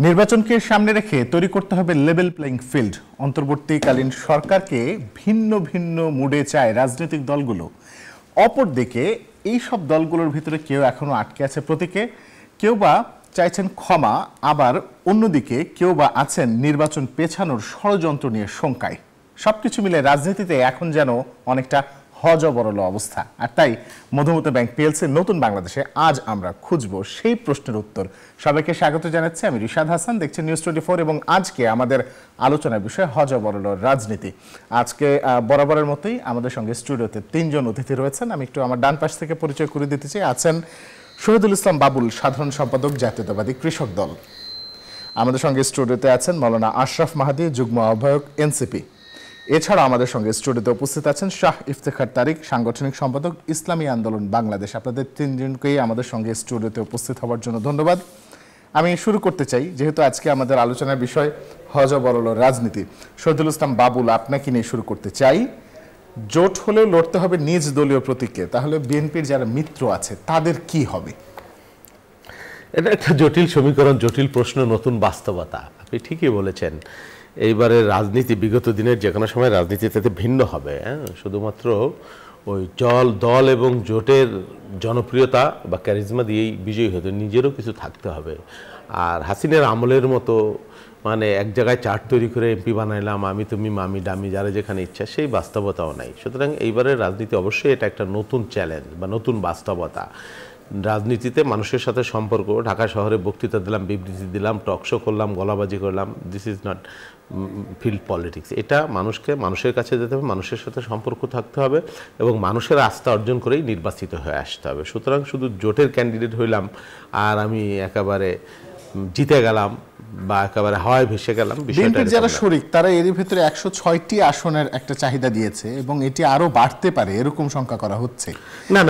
নির্বাচনকে সামনে রেখে তৈরি করতে হবে লেভেল প্লেইং ফিল্ড। অন্তর্বর্তীকালীন সরকারকে ভিন্ন ভিন্ন মুডে চায় রাজনৈতিক দলগুলো। অপরদিকে এই সব দলগুলোর ভিতরে কেউ এখনো আটকে আছে প্রতীকে, কেউ বা চাইছেন ক্ষমা, আবার অন্যদিকে কেউ বা আছেন নির্বাচন পেছানোর ষড়যন্ত্র নিয়ে শঙ্কায়। সবকিছু মিলে রাজনীতিতে এখন যেন অনেকটা হজবরল অবস্থা। আর তাই মধুমতি ব্যাংক পিএলসির নতুন বাংলাদেশে আজ আমরা খুঁজব সেই প্রশ্নের উত্তর। সবাইকে স্বাগত জানাচ্ছি, আমি রিশাদ হাসান, দেখছেন নিউজ 24 এবং আজকে আমাদের আলোচনার বিষয় হজবরল রাজনীতি। আজকে বরাবরের মতোই আমাদের সঙ্গে স্টুডিওতে তিনজন অতিথি রয়েছেন। আমি একটু আমার ডান পাশ থেকে পরিচয় করে দিতে চাই। আছেন শহীদুল ইসলাম বাবুল, সাধারণ সম্পাদক, জাতীয়তাবাদী কৃষক দল। আমাদের সঙ্গে স্টুডিওতে আছেন মৌলানা আশরাফ মাহাদি, যুগ্ম আহ্বায়ক, এনসিপি। এছাড়া আমাদের সঙ্গে স্টুডিওতে উপস্থিত আছেন শাহ ইফতেখার তারিক, সাংগঠনিক সম্পাদক, ইসলামী আন্দোলন বাংলাদেশ। আপনাদের তিনজনকেই আমাদের সঙ্গে স্টুডিওতে উপস্থিত হওয়ার জন্য ধন্যবাদ। আমি শুরু করতে চাই, যেহেতু আজকে আমাদের আলোচনার বিষয় হজবরল রাজনীতি। শহীদুল ইসলাম বাবুল, আপনাকে নিয়ে শুরু করতে চাই। জোট হলেও লড়তে হবে নিজ দলীয় প্রতীকে, তাহলে বিএনপির যারা মিত্র আছে তাদের কি হবে? এটা একটা জটিল সমীকরণ, জটিল প্রশ্ন, নতুন বাস্তবতা। আপনি ঠিকই বলেছেন। এইবারের রাজনীতি বিগত দিনের যে কোনো সময় রাজনীতিতে ভিন্ন হবে। শুধুমাত্র ওই দল এবং জোটের জনপ্রিয়তা বা ক্যারিজমা দিয়েই বিজয়ী হতে, নিজেরও কিছু থাকতে হবে। আর হাসিনের আমলের মতো মানে এক জায়গায় চার্ট তৈরি করে এমপি বানাইলাম, আমি তুমি মামি ডামি যারা যেখানে ইচ্ছা, সেই বাস্তবতাও নাই। সুতরাং এইবারের রাজনীতি অবশ্যই এটা একটা নতুন চ্যালেঞ্জ বা নতুন বাস্তবতা। রাজনীতিতে মানুষের সাথে সম্পর্ক, ঢাকা শহরে বক্তৃতা দিলাম, বিবৃতি দিলাম, টকশো করলাম, গলাবাজি করলাম, this is not field politics. এটা মানুষের কাছে যেতে হবে, মানুষের সাথে সম্পর্ক থাকতে হবে এবং মানুষের আস্থা অর্জন করেই নির্বাচিত হয়ে আসতে হবে। সুতরাং শুধু জোটের ক্যান্ডিডেট হইলাম আর আমি একেবারে জিতে গেলাম বা একেবারে হাওয়ায় ভেসে গেলাম, বিএনপির যারা শরিক তারা এর ভিতরে 106টি আসনের একটা চাহিদা দিয়েছে এবং এটি আরো বাড়তে পারে এরকম সংখ্যা করা হচ্ছে। না,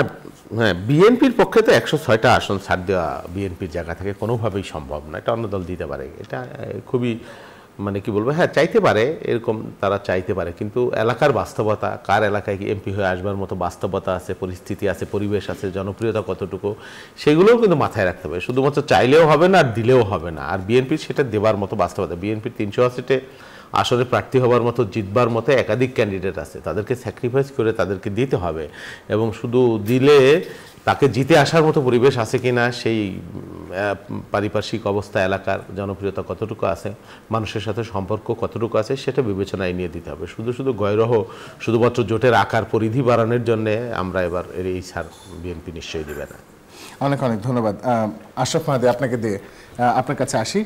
হ্যাঁ, বিএনপির পক্ষে তো 106টা আসন ছাড় দেওয়া বিএনপির জায়গা থেকে কোনোভাবেই সম্ভব না। এটা অন্য দল দিতে পারে, এটা খুবই মানে কি বলবো, হ্যাঁ চাইতে পারে, এরকম তারা চাইতে পারে, কিন্তু এলাকার বাস্তবতা, কার এলাকায় এমপি হয়ে আসবার মতো বাস্তবতা আছে, পরিস্থিতি আছে, পরিবেশ আছে, জনপ্রিয়তা কতটুকু, সেগুলোও কিন্তু মাথায় রাখতে হবে। শুধুমাত্র চাইলেও হবে না আর দিলেও হবে না। আর বিএনপির সেটা দেবার মতো বাস্তবতা, বিএনপির 380-তে আসলে প্রার্থী হবার মতো, জিতবার মতো একাধিক ক্যান্ডিডেট আছে, তাদেরকে স্যাক্রিফাইস করে তাদেরকে দিতে হবে। এবং শুধু দিলে তাকে জিতে আসার মতো পরিবেশ আছে কিনা, সেই পারিপার্শ্বিক অবস্থা, এলাকার জনপ্রিয়তা কতটুকু আছে, মানুষের সাথে সম্পর্ক কতটুকু আছে, সেটা বিবেচনায় নিয়ে দিতে হবে। শুধু গয়রহ শুধুমাত্র জোটের আকার পরিধি বাড়ানোর জন্য আমরা এবার এই ছাড় বিএনপি নিশ্চয়ই দিবে না। অনেক অনেক ধন্যবাদ। আশরাফ মাহাদি, আপনাকে দিয়ে আপনার কাছে আসি।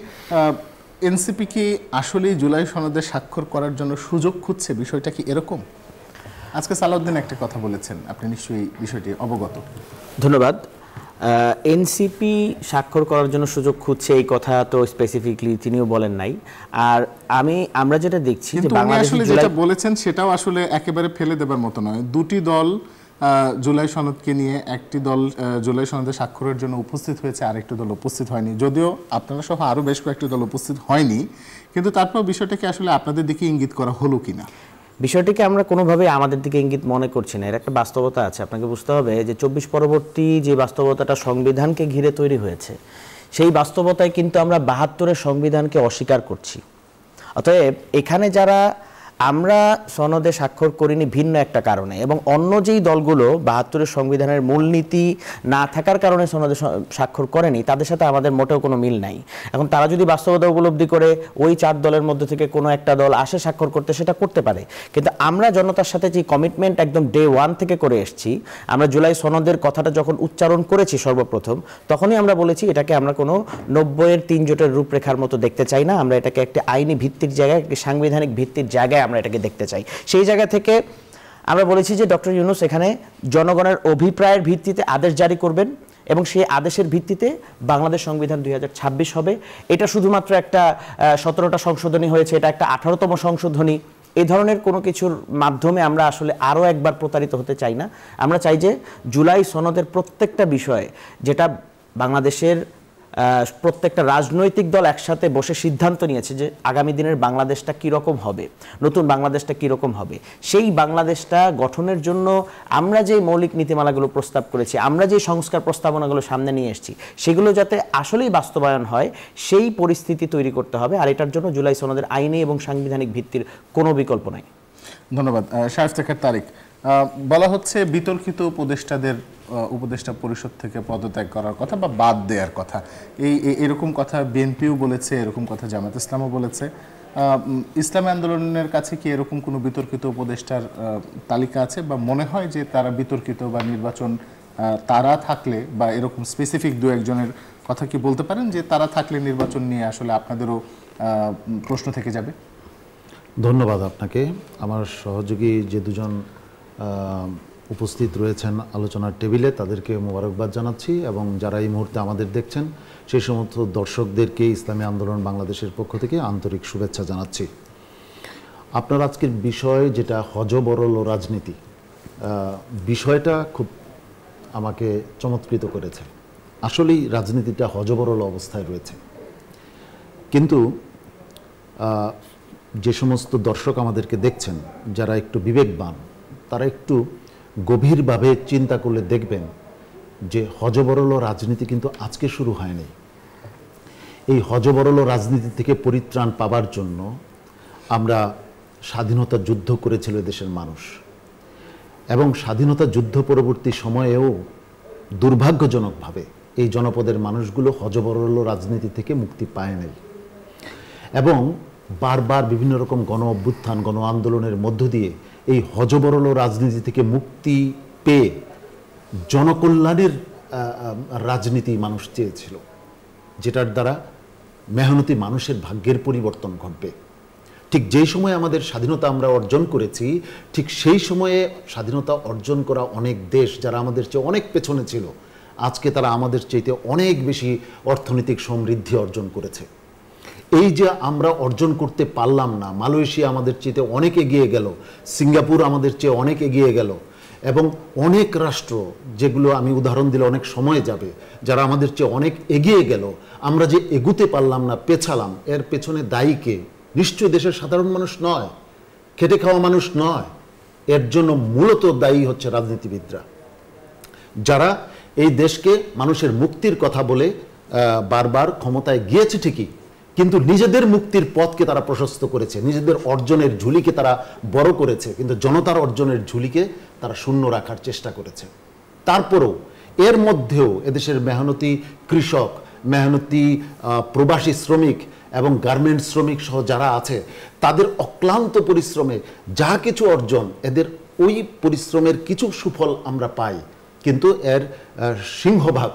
এনসিপি কি আসলেই জুলাই সনদে স্বাক্ষর করার জন্য সুযোগ খুঁজছে? বিষয়টা কি এরকম? আজকে সালাউদ্দিন একটা কথা বলেছেন, আপনি নিশ্চয়ই বিষয়টি অবগত। ধন্যবাদ। এনসিপি স্বাক্ষর করার জন্য সুযোগ খুঁজছে এই কথা তো স্পেসিফিকলি তিনিও বলেন নাই। আর আমরা যেটা দেখছি যে বাংলাদেশে যেটা বলেছেন সেটাও আসলে একেবারে ফেলে দেবার মতো নয়। দুটি দল জুলাই সনদকে নিয়ে, একটি দল জুলাই সনদে স্বাক্ষরের জন্য উপস্থিত হয়েছে, আরেকটি দল উপস্থিত হয়নি। যদিও আপনারা সহ আরও বেশ কয়েকটি দল উপস্থিত হয়নি, কিন্তু তারপর বিষয়টাকে আসলে আপনাদের দিকে ইঙ্গিত করা হলো কিনা? বিষয়টিকে আমরা কোনোভাবেই আমাদের দিকে ইঙ্গিত মনে করছি না। এর একটা বাস্তবতা আছে, আপনাকে বুঝতে হবে যে 24 পরবর্তী যে বাস্তবতাটা সংবিধানকে ঘিরে তৈরি হয়েছে, সেই বাস্তবতায় কিন্তু আমরা 72-এর সংবিধানকে অস্বীকার করছি। অতএব এখানে যারা আমরা সনদে স্বাক্ষর করিনি ভিন্ন একটা কারণে, এবং অন্য যেই দলগুলো 72-এর সংবিধানের মূলনীতি না থাকার কারণে সনদে স্বাক্ষর করেনি, তাদের সাথে আমাদের মোটেও কোনো মিল নাই। এখন তারা যদি বাস্তবতা উপলব্ধি করে ওই 4 দলের মধ্যে থেকে কোনো একটা দল আসে স্বাক্ষর করতে, সেটা করতে পারে। কিন্তু আমরা জনতার সাথে যে কমিটমেন্ট একদম ডে 1 থেকে করে এসেছি, আমরা জুলাই সনদের কথাটা যখন উচ্চারণ করেছি সর্বপ্রথম, তখনই আমরা বলেছি এটাকে আমরা কোনো 90-এর 3 জোটের রূপরেখার মতো দেখতে চাই না। আমরা এটাকে একটি আইনি ভিত্তির জায়গায়, একটি সাংবিধানিক ভিত্তির জায়গায় আমরা এটাকে দেখতে চাই। সেই জায়গা থেকে আমরা বলেছি যে ডক্টর ইউনূস এখানে জনগণের অভিপ্রায়ের ভিত্তিতে আদেশ জারি করবেন এবং সেই আদেশের ভিত্তিতে বাংলাদেশ সংবিধান 2026 হবে। এটা শুধুমাত্র একটা 17টা সংশোধনী হয়েছে, এটা একটা 18তম সংশোধনী। এই ধরনের কোনো কিছুর মাধ্যমে আমরা আসলে আরও একবার প্রতারিত হতে চাই না। আমরা চাই যে জুলাই সনদের প্রত্যেকটা বিষয়ে, যেটা বাংলাদেশের প্রত্যেকটা রাজনৈতিক দল একসাথে বসে সিদ্ধান্ত নিয়েছে যে আগামী দিনের বাংলাদেশটা কীরকম হবে, নতুন বাংলাদেশটা কীরকম হবে, সেই বাংলাদেশটা গঠনের জন্য আমরা যে মৌলিক নীতিমালাগুলো প্রস্তাব করেছি, আমরা যে সংস্কার প্রস্তাবনাগুলো সামনে নিয়ে এসেছি, সেগুলো যাতে আসলেই বাস্তবায়ন হয় সেই পরিস্থিতি তৈরি করতে হবে। আর এটার জন্য জুলাই সনদের আইনি এবং সাংবিধানিক ভিত্তির কোনো বিকল্প নাই। ধন্যবাদ। শায়েস্তা তারিক, বলা হচ্ছে বিতর্কিত উপদেষ্টাদের উপদেষ্টা পরিষদ থেকে পদত্যাগ করার কথা বা বাদ দেওয়ার কথা, এরকম কথা বিএনপিও বলেছে, এরকম কথা জামায়াত ইসলামও বলেছে। ইসলামী আন্দোলনের কাছে কি এরকম কোনো বিতর্কিত উপদেষ্টার তালিকা আছে, বা মনে হয় যে তারা বিতর্কিত বা নির্বাচন তারা থাকলে, বা এরকম স্পেসিফিক দু একজনের কথা কি বলতে পারেন যে তারা থাকলে নির্বাচন নিয়ে আসলে আপনাদেরও প্রশ্ন থেকে যাবে? ধন্যবাদ আপনাকে। আমার সহযোগী যে দুজন উপস্থিত রয়েছেন আলোচনার টেবিলে, তাদেরকে মোবারকবাদ জানাচ্ছি, এবং যারা এই মুহূর্তে আমাদের দেখছেন সেই সমস্ত দর্শকদেরকে ইসলামী আন্দোলন বাংলাদেশের পক্ষ থেকে আন্তরিক শুভেচ্ছা জানাচ্ছি। আপনার আজকের বিষয় যেটা হযবরল ও রাজনীতি, বিষয়টা খুব আমাকে চমৎকৃত করেছে। আসলেই রাজনীতিটা হযবরল অবস্থায় রয়েছে, কিন্তু যে সমস্ত দর্শক আমাদেরকে দেখছেন যারা একটু বিবেকবান, তারা একটু গভীরভাবে চিন্তা করলে দেখবেন যে হযবরল রাজনীতি কিন্তু আজকে শুরু হয়নি। এই হযবরল রাজনীতি থেকে পরিত্রাণ পাবার জন্য আমরা স্বাধীনতা যুদ্ধ করেছিল দেশের মানুষ, এবং স্বাধীনতা যুদ্ধ পরবর্তী সময়েও দুর্ভাগ্যজনকভাবে এই জনপদের মানুষগুলো হযবরল রাজনীতি থেকে মুক্তি পায় নাই, এবং বারবার বিভিন্ন রকম গণ অভ্যুত্থান, গণ আন্দোলনের মধ্য দিয়ে এই হযবরল রাজনীতি থেকে মুক্তি পেয়ে জনকল্যাণের রাজনীতি মানুষ চেয়েছিল, যেটার দ্বারা মেহনতি মানুষের ভাগ্যের পরিবর্তন ঘটবে। ঠিক যেই সময়ে আমাদের স্বাধীনতা আমরা অর্জন করেছি, ঠিক সেই সময়ে স্বাধীনতা অর্জন করা অনেক দেশ যারা আমাদের চেয়ে অনেক পেছনে ছিল, আজকে তারা আমাদের চাইতে অনেক বেশি অর্থনৈতিক সমৃদ্ধি অর্জন করেছে। এই যে আমরা অর্জন করতে পারলাম না, মালয়েশিয়া আমাদের চেয়ে অনেক এগিয়ে গেল, সিঙ্গাপুর আমাদের চেয়ে অনেক এগিয়ে গেল, এবং অনেক রাষ্ট্র, যেগুলো আমি উদাহরণ দিলে অনেক সময় যাবে, যারা আমাদের চেয়ে অনেক এগিয়ে গেল, আমরা যে এগুতে পারলাম না, পেছালাম, এর পেছনে দায়ী কে? নিশ্চয়ই দেশের সাধারণ মানুষ নয়, খেটে খাওয়া মানুষ নয়, এর জন্য মূলত দায়ী হচ্ছে রাজনীতিবিদরা, যারা এই দেশকে মানুষের মুক্তির কথা বলে বারবার ক্ষমতায় গিয়েছে ঠিকই, কিন্তু নিজেদের মুক্তির পথকে তারা প্রশস্ত করেছে, নিজেদের অর্জনের ঝুলিকে তারা বড় করেছে, কিন্তু জনতার অর্জনের ঝুলিকে তারা শূন্য রাখার চেষ্টা করেছে। তারপরেও এর মধ্যেও এদেশের মেহনতি কৃষক, মেহনতি প্রবাসী শ্রমিক এবং গার্মেন্টস শ্রমিক সহ যারা আছে, তাদের অক্লান্ত পরিশ্রমে যা কিছু অর্জন, এদের ওই পরিশ্রমের কিছু সুফল আমরা পাই, কিন্তু এর সিংহভাগ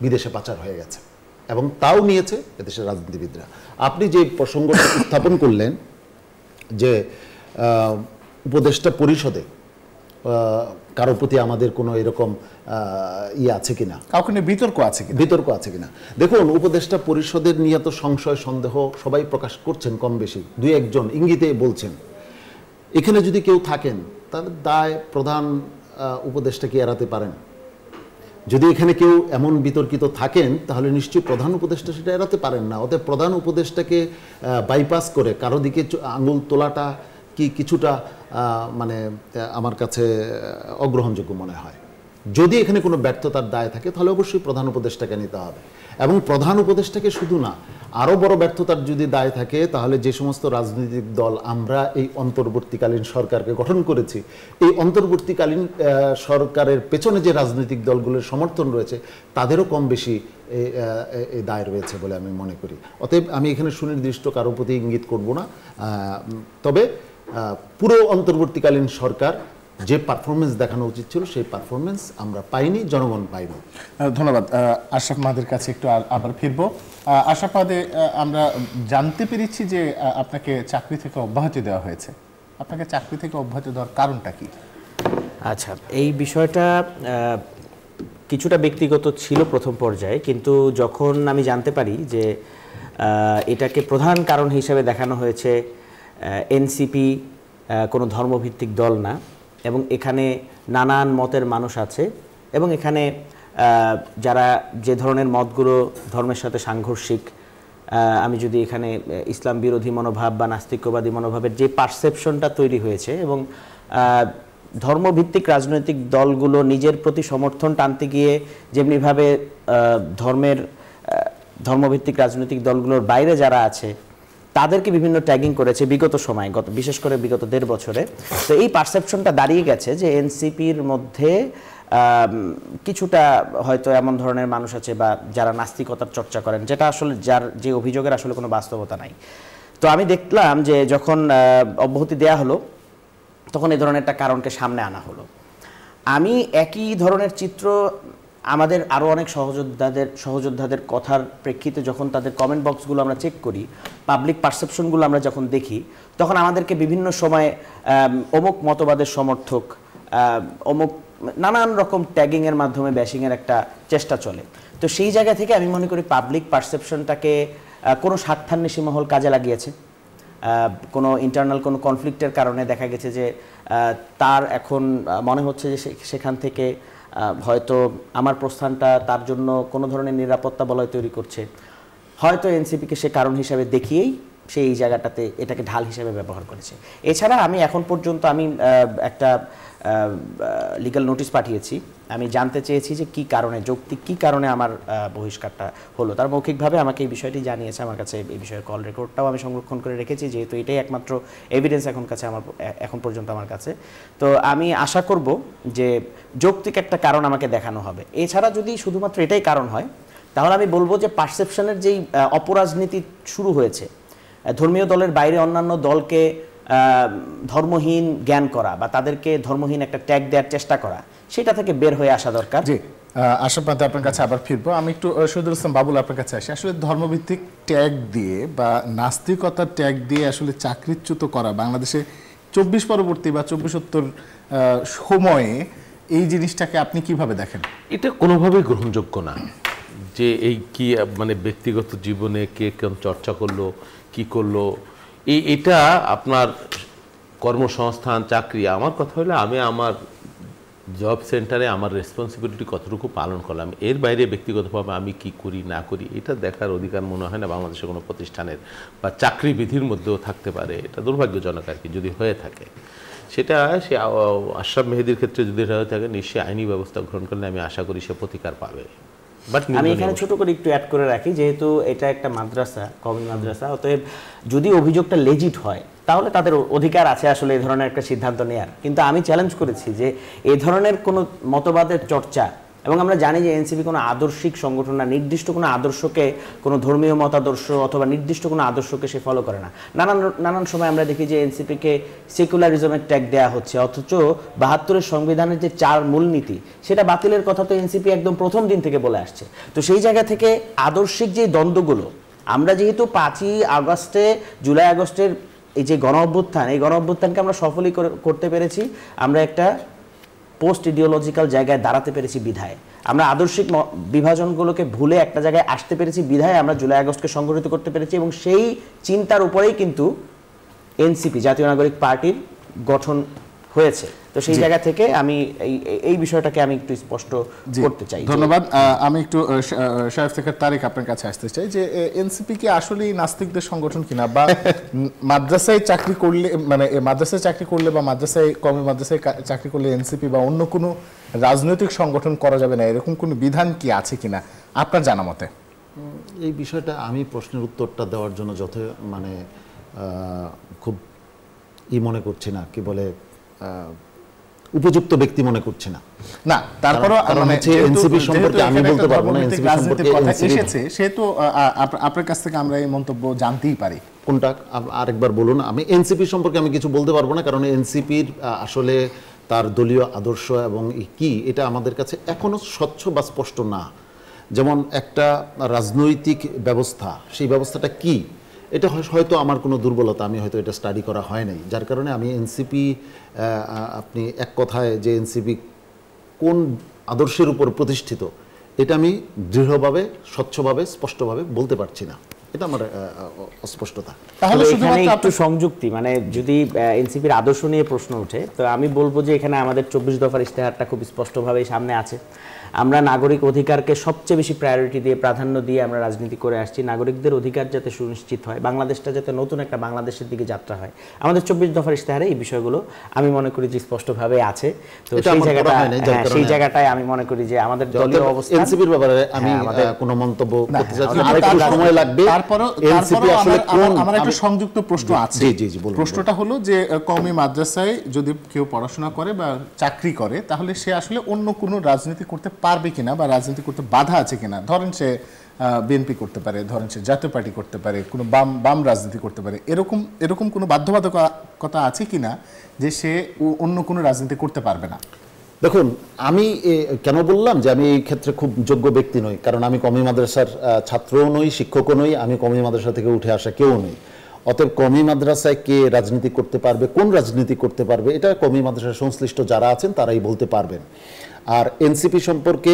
বিদেশে পাচার হয়ে গেছে, এবং তাও নিয়েছে এদেশের রাজনীতিবিদরা। আপনি যে প্রসঙ্গটা উত্থাপন করলেন যে উপদেষ্টা পরিষদে কারো প্রতি আমাদের কোনো এরকম আছে কিনা, কাউকে নিয়ে বিতর্ক আছে কিনা, দেখুন, উপদেষ্টা পরিষদের নিয়ে তো সংশয় সন্দেহ সবাই প্রকাশ করছেন, কম বেশি দুই একজন ইঙ্গিতে বলছেন। এখানে যদি কেউ থাকেন, তাহলে দায় প্রধান উপদেষ্টাকে এড়াতে পারেন। যদি এখানে কেউ এমন বিতর্কিত থাকেন, তাহলে নিশ্চয়ই প্রধান উপদেষ্টা সেটা এড়াতে পারেন না। অতএব প্রধান উপদেষ্টাকে বাইপাস করে কারো দিকে আঙুল তোলাটা কি কিছুটা মানে আমার কাছে অগ্রহণযোগ্য মনে হয়। যদি এখানে কোনো ব্যর্থতার দায় থাকে, তাহলে অবশ্যই প্রধান উপদেষ্টাকে নিতে হবে, এবং প্রধান উপদেষ্টাকে শুধু না, আরও বড় ব্যর্থতার যদি দায় থাকে, তাহলে যে সমস্ত রাজনৈতিক দল আমরা এই অন্তর্বর্তীকালীন সরকারকে গঠন করেছি, এই অন্তর্বর্তীকালীন সরকারের পেছনে যে রাজনৈতিক দলগুলোর সমর্থন রয়েছে, তাদেরও কম বেশি এই দায় রয়েছে বলে আমি মনে করি। অতএব আমি এখানে সুনির্দিষ্ট কারো প্রতি ইঙ্গিত করব না, তবে পুরো অন্তর্বর্তীকালীন সরকার যে পারফরমেন্স দেখানো উচিত ছিল, সেই পারফরমেন্স আমরা পাইনি, জনগণ পাইনি। ধন্যবাদ। আশরাফ মাহাদের কাছে একটু আবার ফিরব। আশরাফ মাহাদে, আমরা জানতে পেরেছি যে আপনাকে চাকরি থেকে অব্যাহতি দেওয়া হয়েছে। আপনাকে চাকরি থেকে অব্যাহতি দেওয়ার কারণটা কি? আচ্ছা, এই বিষয়টা কিছুটা ব্যক্তিগত ছিল প্রথম পর্যায়ে, কিন্তু যখন আমি জানতে পারি যে এটাকে প্রধান কারণ হিসেবে দেখানো হয়েছে, এনসিপি কোনো ধর্মভিত্তিক দল না, এবং এখানে নানান মতের মানুষ আছে, এবং এখানে যারা যে ধরনের মতগুলো ধর্মের সাথে সাংঘর্ষিক, আমি যদি এখানে ইসলাম বিরোধী মনোভাব বা নাস্তিক্যবাদী মনোভাবের যে পারসেপশনটা তৈরি হয়েছে, এবং ধর্মভিত্তিক রাজনৈতিক দলগুলো নিজের প্রতি সমর্থন টানতে গিয়ে যেমনিভাবে ধর্মভিত্তিক রাজনৈতিক দলগুলোর বাইরে যারা আছে তাদেরকে বিভিন্ন ট্যাগিং করেছে বিগত সময়, বিশেষ করে বিগত 1.5 বছরে। তো এই পারসেপশনটা দাঁড়িয়ে গেছে যে এনসিপির মধ্যে কিছুটা হয়তো এমন ধরনের মানুষ আছে বা যারা নাস্তিকতার চর্চা করেন, যেটা আসলে যে অভিযোগের আসলে কোনো বাস্তবতা নাই। তো আমি দেখলাম যে যখন অব্যাহতি দেয়া হলো তখন এই ধরনের একটা কারণকে সামনে আনা হলো। আমি একই ধরনের চিত্র আমাদের আরও অনেক সহযোদ্ধাদের কথার প্রেক্ষিতে যখন তাদের কমেন্ট বক্সগুলো আমরা চেক করি, পাবলিক পারসেপশনগুলো আমরা যখন দেখি, তখন আমাদেরকে বিভিন্ন সময় অমুক মতবাদের সমর্থক, অমুক নানান রকম ট্যাগিংয়ের মাধ্যমে ব্যাশিংয়ের একটা চেষ্টা চলে। তো সেই জায়গা থেকে আমি মনে করি পাবলিক পারসেপশনটাকে কোনো স্বার্থান্বেষী মহল কাজে লাগিয়েছে। কোনো ইন্টারনাল কোনো কনফ্লিক্টের কারণে দেখা গেছে যে তার এখন মনে হচ্ছে যে সেখান থেকে হয়তো আমার প্রস্থানটা তার জন্য কোনো ধরনের নিরাপত্তা বলয় তৈরি করছে, হয়তো এনসিপিকে সে কারণ হিসাবে দেখিয়েই সে এই জায়গাটাতে এটাকে ঢাল হিসেবে ব্যবহার করেছে। এছাড়া আমি এখন পর্যন্ত একটা লিগ্যাল নোটিশ পাঠিয়েছি। আমি জানতে চেয়েছি যে কী কারণে, যৌক্তিক কী কারণে আমার বহিষ্কারটা হলো। তার মৌখিকভাবে আমাকে এই বিষয়টি জানিয়েছে। আমার কাছে এই বিষয়ের কল রেকর্ডটাও আমি সংরক্ষণ করে রেখেছি, যেহেতু এটাই একমাত্র এভিডেন্স এখন পর্যন্ত আমার কাছে। তো আমি আশা করব যে যৌক্তিক একটা কারণ আমাকে দেখানো হবে। এছাড়া যদি শুধুমাত্র এটাই কারণ হয়, তাহলে আমি বলবো যে পারসেপশনের যেই অপরাজনীতি শুরু হয়েছে, ধর্মীয় দলের বাইরে অন্যান্য দলকে ধর্মহীন জ্ঞান করা বা তাদেরকে ধর্মহীন একটা ট্যাগ দেওয়ার চেষ্টা করা, সেটা থেকে বের হয়ে আসা দরকার। জি, আশরাফ মাহমুদ আপনার কাছে আবার ফিরবো। আমি একটু শহীদুল ইসলাম বাবুল আপনার কাছে আসি। আসলে ধর্মভিত্তিক ট্যাগ দিয়ে বা নাস্তিকতার ট্যাগ দিয়ে আসলে চাকরিচ্যুত করা বাংলাদেশে 24 পরবর্তী বা 24-70 সময়ে এই জিনিসটাকে আপনি কিভাবে দেখেন? এটা কোনোভাবেই গ্রহণযোগ্য না যে এই কি মানে ব্যক্তিগত জীবনে কে কেমন চর্চা করলো, কি করলো, এটা আপনার কর্মসংস্থান, চাকরি। আমার কথা হলো আমি আমার জব সেন্টারে আমার রেসপন্সিবিলিটি কতটুকু পালন করলাম, এর বাইরে ব্যক্তিগতভাবে আমি কি করি না করি এটা দেখার অধিকার মনে হয় না বাংলাদেশের কোনো প্রতিষ্ঠানের বা চাকরি বিধির মধ্যেও থাকতে পারে। এটা দুর্ভাগ্যজনক আর কি যদি হয়ে থাকে। সেটা সে আশরাফ মেহেদীর ক্ষেত্রে যদি হয়ে থাকে, নিশ্চয়ই আইনি ব্যবস্থা গ্রহণ করলে আমি আশা করি সে প্রতিকার পাবে। আমি এখানে ছোট করে একটু অ্যাড করে রাখি, যেহেতু এটা একটা মাদ্রাসা, কওমি মাদ্রাসা, অতএব যদি অভিযোগটা লেজিট হয় তাহলে তাদের অধিকার আছে আসলে এই ধরনের একটা সিদ্ধান্ত নেয়ার। কিন্তু আমি চ্যালেঞ্জ করেছি যে এই ধরনের কোনো মতবাদের চর্চা, এবং আমরা জানি যে এনসিপি কোনো আদর্শিক সংগঠন না, নির্দিষ্ট কোনো আদর্শকে, কোনো ধর্মীয় মতাদর্শ অথবা নির্দিষ্ট কোনো আদর্শকে সে ফলো করে না। নানান সময় আমরা দেখি যে এনসিপিকে সেকুলারিজমের ট্যাগ দেওয়া হচ্ছে, অথচ 72-এর সংবিধানের যে 4 মূলনীতি সেটা বাতিলের কথা তো এনসিপি একদম প্রথম দিন থেকে বলে আসছে। তো সেই জায়গা থেকে আদর্শিক যে দ্বন্দ্বগুলো, আমরা যেহেতু 5ই আগস্টে, জুলাই আগস্টের এই যে গণ অভ্যুত্থান, এই গণ অভ্যুত্থানকে আমরা সফলই করতে পেরেছি, আমরা একটা পোস্ট ইডিওলজিক্যাল জায়গায় দাঁড়াতে পেরেছি বিধায়, আমরা আদর্শিক বিভাজনগুলোকে ভুলে একটা জায়গায় আসতে পেরেছি বিধায় আমরা জুলাই আগস্টকে সংগঠিত করতে পেরেছি, এবং সেই চিন্তার উপরেই কিন্তু এনসিপি, জাতীয় নাগরিক পার্টির গঠন হয়েছে। তো সেই জায়গা থেকে আমি এই বিষয়টাকে আমি একটু স্পষ্ট করতে চাই। ধন্যবাদ। আমি একটু শাহেদ শেখর তারেক আপনার কাছে আসতে চাই যে এনসিপি কি আসলেই নাস্তিকদের সংগঠন কিনা, বা মাদ্রাসায় চাকরি করলে, মানে মাদ্রাসায় চাকরি করলে বা কওমি মাদ্রাসায় চাকরি করলে এনসিপি বা অন্য কোনো রাজনৈতিক সংগঠন করা যাবে না, এরকম কোনো বিধান কি আছে কিনা আপনার জানা মতে? এই বিষয়টা আমি প্রশ্নের উত্তরটা দেওয়ার জন্য খুব মনে করছি না, কি বলে উপযুক্ত ব্যক্তি মনে করছি না। না, তারপরও এনসিপি সম্পর্কে আমি বলতে পারবো না, এনসিপি সম্পর্কে এসেছে সেহেতু আপনার কাছ থেকে আমরা এই মন্তব্য জানতেই পারি। কোনটা আরেকবার বলুন। আমি এনসিপি সম্পর্কে আমি কিছু বলতে পারবো না, কারণ এনসিপির আসলে তার দলীয় আদর্শ এবং কি এটা আমাদের কাছে এখনো স্বচ্ছ বা স্পষ্ট না। যেমন একটা রাজনৈতিক ব্যবস্থা, সেই ব্যবস্থাটা কি, এটা হয়তো আমার কোনো দুর্বলতা, আমি হয়তো এটা স্টাডি করা হয় নাই, যার কারণে আমি এনসিপি, আপনি এক কথায় যে এনসিপি কোন আদর্শের উপর প্রতিষ্ঠিত, এটা আমি দৃঢ়ভাবে, স্বচ্ছভাবে, স্পষ্টভাবে বলতে পারছি না। এটা আমার অস্পষ্টতা। তাহলে এখানে শুধুমাত্র একটু সংযুক্তি, মানে যদি এনসিপির আদর্শ নিয়ে প্রশ্ন ওঠে, তো আমি বলবো যে এখানে আমাদের 24 দফার ইশতেহারটা খুব স্পষ্টভাবেই সামনে আছে। আমরা নাগরিক অধিকারকে সবচেয়ে বেশি প্রায়োরিটি দিয়ে, প্রাধান্য দিয়ে আমরা রাজনীতি করে আসছি। নাগরিকদের অধিকার যাতে সুনিশ্চিত হয়, বাংলাদেশটা যাতে নতুন একটা বাংলাদেশের দিকে যাত্রা হয়, আমাদের 24 দফার ইশতেহারে এই বিষয়গুলো আমি মনে করি যে স্পষ্টভাবে আছে। তো সেই জায়গাটায় আমি মনে করি যে আমাদের দলীয় অবস্থান, এনসিপির ব্যাপারে আমি কোনো মন্তব্য করতে চাচ্ছি না, আরেকটু সময় লাগবে। তারপরও আমার একটা সংযুক্ত প্রশ্ন আছে। জি বলুন। প্রশ্নটা হলো যে কওমি মাদ্রাসায় যদি কেউ পড়াশোনা করে বা চাকরি করে, তাহলে সে আসলে অন্য কোনো রাজনীতি করতে পারবে কিনা বা রাজনীতি করতে বাধা আছে কিনা। ধরেন সে বিএনপি করতে পারে, ধরেন সে জাতীয় পার্টি করতে পারে, কোনো বাম রাজনীতি করতে পারে, এরকম কোনো বাধ্যবাধকতা আছে কিনা যে সে অন্য কোনো রাজনীতি করতে পারবে না? দেখুন, আমি কেন বললাম যে আমি এই ক্ষেত্রে খুব যোগ্য ব্যক্তি নই, কারণ আমি কওমি মাদ্রাসার ছাত্রও নই, শিক্ষকও নই, আমি কওমি মাদ্রাসা থেকে উঠে আসা কেউ নই। অতএব কওমি মাদ্রাসায় কে রাজনীতি করতে পারবে, কোন রাজনীতি করতে পারবে, এটা কওমি মাদ্রাসার সংশ্লিষ্ট যারা আছেন তারাই বলতে পারবেন। আর এনসিপি সম্পর্কে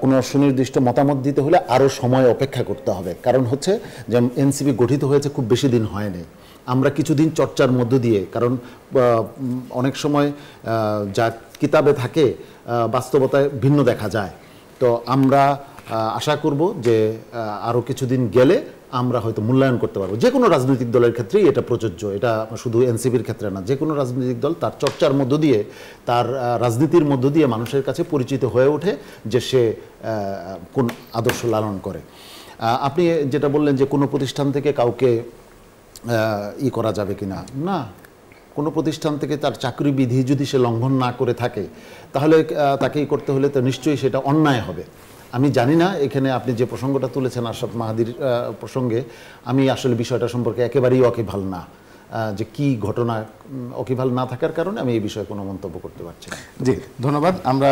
কোনো সুনির্দিষ্ট মতামত দিতে হলে আরও সময় অপেক্ষা করতে হবে। কারণ হচ্ছে যে এনসিপি গঠিত হয়েছে খুব বেশি দিন হয়নি। আমরা কিছুদিন চর্চার মধ্য দিয়ে, কারণ অনেক সময় যা কিতাবে থাকে বাস্তবতায় ভিন্ন দেখা যায়। তো আমরা আশা করব যে আরও কিছুদিন গেলে আমরা হয়তো মূল্যায়ন করতে পারবো। যে কোনো রাজনৈতিক দলের ক্ষেত্রেই এটা প্রযোজ্য, এটা শুধু এনসিপির ক্ষেত্রে না। যে কোনো রাজনৈতিক দল তার চর্চার মধ্য দিয়ে, তার রাজনীতির মধ্য দিয়ে মানুষের কাছে পরিচিত হয়ে ওঠে যে সে কোন আদর্শ লালন করে। আপনি যেটা বললেন যে কোনো প্রতিষ্ঠান থেকে কাউকে করা যাবে কিনা, না, কোনো প্রতিষ্ঠান থেকে তার চাকরি বিধি যদি সে লঙ্ঘন না করে থাকে, তাহলে তাকেই করতে হলে তো নিশ্চয়ই সেটা অন্যায় হবে। আমি জানি না এখানে আপনি যে প্রসঙ্গটা তুলেছেন আশরাফ মাহাদির প্রসঙ্গে, আমি আসলে বিষয়টা সম্পর্কে একেবারেই ওয়াকিবহাল না, যে কি ঘটনা ওয়াকিবহাল না থাকার কারণে আমি এই বিষয়ে কোনো মন্তব্য করতে পারছি না। জি, ধন্যবাদ। আমরা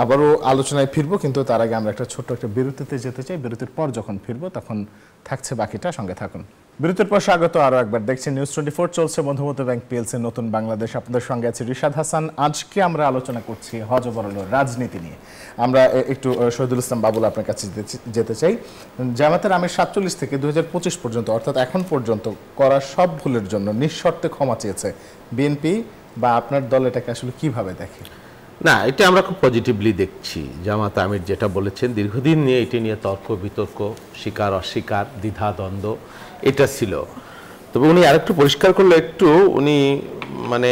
আবারও আলোচনায় ফিরবো, কিন্তু তার আগে আমরা ছোট্ট একটা বিরতিতে যেতে চাই। বিরতির পর যখন ফিরবো তখন থাকছে বাকিটা, সঙ্গে থাকুন। বিরতির পর স্বাগত আরও একবার। দেখছেন নিউজ 24, চলছে বন্ধুমত ব্যাংক পিএলসি নতুন বাংলাদেশ। আপনাদের সঙ্গে আছে রিশাদ হাসান। আজকে আমরা আলোচনা করছি হযবরল রাজনীতি নিয়ে। আমরা একটু শহীদুল ইসলাম বাবুল আপনার কাছে যেতে চাই। জামায়াতের আমির 47 থেকে 2025 পর্যন্ত, অর্থাৎ এখন পর্যন্ত করা সব ভুলের জন্য নিঃশর্তে ক্ষমা চেয়েছে বিএনপি, বা আপনার দল এটাকে আসলে কিভাবে দেখে? না, এটা আমরা খুব পজিটিভলি দেখছি। জামাত আমির যেটা বলেছেন, দীর্ঘদিন নিয়ে এটি নিয়ে তর্ক বিতর্ক, স্বীকার অস্বীকার, দ্বিধা দ্বন্দ্ব এটা ছিল। তবে উনি আরেকটু পরিষ্কার করলে, একটু উনি মানে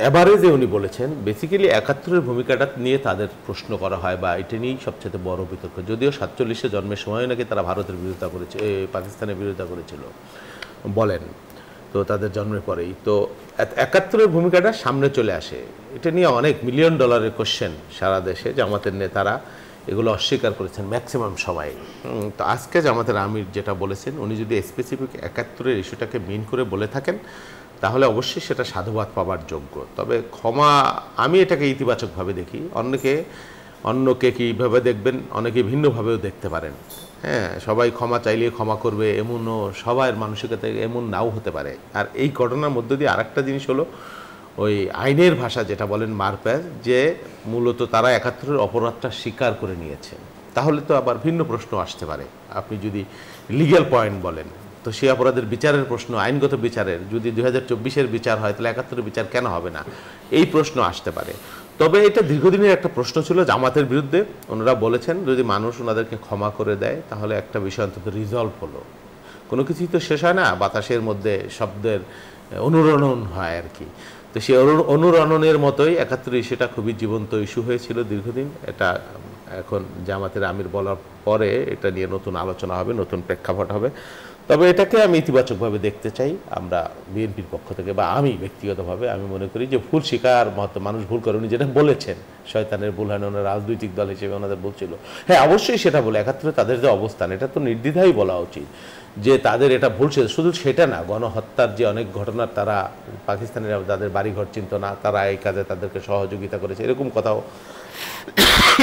এভারেজে উনি বলেছেন বেসিক্যালি 71-এর ভূমিকাটা নিয়ে তাদের প্রশ্ন করা হয়, বা এটা নিয়েই সবচেয়ে বড় বিতর্ক। যদিও 47-এ জন্মের সময় নাকি তারা ভারতের বিরোধিতা করেছে, পাকিস্তানের বিরোধিতা করেছিল বলেন, তো তাদের জন্মের পরেই তো 71-এর ভূমিকাটা সামনে চলে আসে। এটা নিয়ে অনেক $1 মিলিয়ন কোশ্চেন সারা দেশে। জামাতের নেতারা এগুলো অস্বীকার করেছেন ম্যাক্সিমাম সময়। তো আজকে জামাতের আমির যেটা বলেছেন, উনি যদি স্পেসিফিক 71-এর ইস্যুটাকে মিন করে বলে থাকেন, তাহলে অবশ্যই সেটা সাধুবাদ পাওয়ার যোগ্য। তবে ক্ষমা, আমি এটাকে ইতিবাচকভাবে দেখি। অন্যকে কীভাবে দেখবেন, অনেকে ভিন্নভাবেও দেখতে পারেন। হ্যাঁ, সবাই ক্ষমা চাইলে ক্ষমা করবে এমনও সবার মানসিকতা এমন নাও হতে পারে। আর এই ঘটনার মধ্য দিয়ে আরেকটা জিনিস হলো, ওই আইনের ভাষা যেটা বলেন মারপ্যাচ, যে মূলত তারা 71-এর অপরাধটা স্বীকার করে নিয়েছে। তাহলে তো আবার ভিন্ন প্রশ্ন আসতে পারে। আপনি যদি লিগ্যাল পয়েন্ট বলেন, তো সেই অপরাধের বিচারের প্রশ্ন, আইনগত বিচারের, যদি 2024-এর বিচার হয়, তাহলে 71-এর বিচার কেন হবে না, এই প্রশ্ন আসতে পারে। তবে এটা দীর্ঘদিনের একটা প্রশ্ন ছিল জামাতের বিরুদ্ধে। ওনারা বলেছেন যদি মানুষ ওনাদেরকে ক্ষমা করে দেয়, তাহলে একটা বিষয় অন্তত রিজলভ হলো। কোনো কিছুই তো শেষ হয় না, বাতাসের মধ্যে শব্দের অনুরণন হয় আর কি। তো সেই অনুরণনের মতোই 71 ইস্যুটা খুবই জীবন্ত ইস্যু হয়েছিল দীর্ঘদিন। এটা এখন জামাতের আমির বলার পরে এটা নিয়ে নতুন আলোচনা হবে, নতুন প্রেক্ষাপট হবে। তবে এটাকে আমি ইতিবাচকভাবে দেখতে চাই। আমরা বিএনপির পক্ষ থেকে, বা আমি ব্যক্তিগতভাবে আমি মনে করি যে ভুল স্বীকার মতো মানুষ ভুল করে, উনি যেটা বলেছেন শয়তানের ভুল হয় না, ওনার রাজনৈতিক দল হিসেবে ওনাদের বলছিল, হ্যাঁ অবশ্যই সেটা বলে 71-এ তাদের যে অবস্থান, এটা তো নির্দ্বিধাই বলা উচিত যে তাদের এটা ভুল ছিল। শুধু সেটা না, গণহত্যার যে অনেক ঘটনার তারা পাকিস্তানিরা তাদের বাড়িঘর চিনত না, তারা এই কাজে তাদেরকে সহযোগিতা করেছে, এরকম কথাও,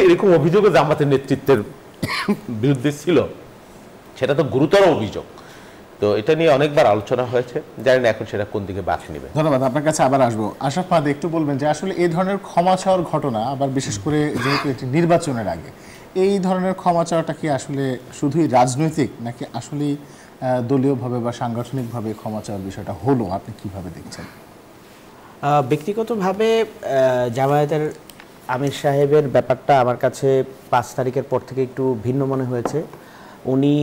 এরকম অভিযোগও জামাতের নেতৃত্বের বিরুদ্ধে ছিল। সেটা তো গুরুতর অভিযোগ। তো এটা নিয়ে অনেকবার আলোচনা হয়েছে, জানি না এখন সেটা কোন দিকে বাঁক নেবে। ধন্যবাদ। আপনার কাছে আবার আসবো। আশরাফ মাহাদি, একটু বলবেন যে আসলে এই ধরনের ক্ষমা চাওয়ার ঘটনা, আবার বিশেষ করে যেহেতু এটি নির্বাচনের আগে, এই ধরনের ক্ষমা চাওয়াটা কি আসলে শুধুই রাজনৈতিক নাকি আসলেই দলীয়ভাবে বা সাংগঠনিকভাবে ক্ষমা চাওয়ার বিষয়টা হলো, আপনি কিভাবে দেখছেন? ব্যক্তিগতভাবে জামায়াতের আমির সাহেবের ব্যাপারটা আমার কাছে 5 তারিখের পর থেকে একটু ভিন্ন মনে হয়েছে। উনি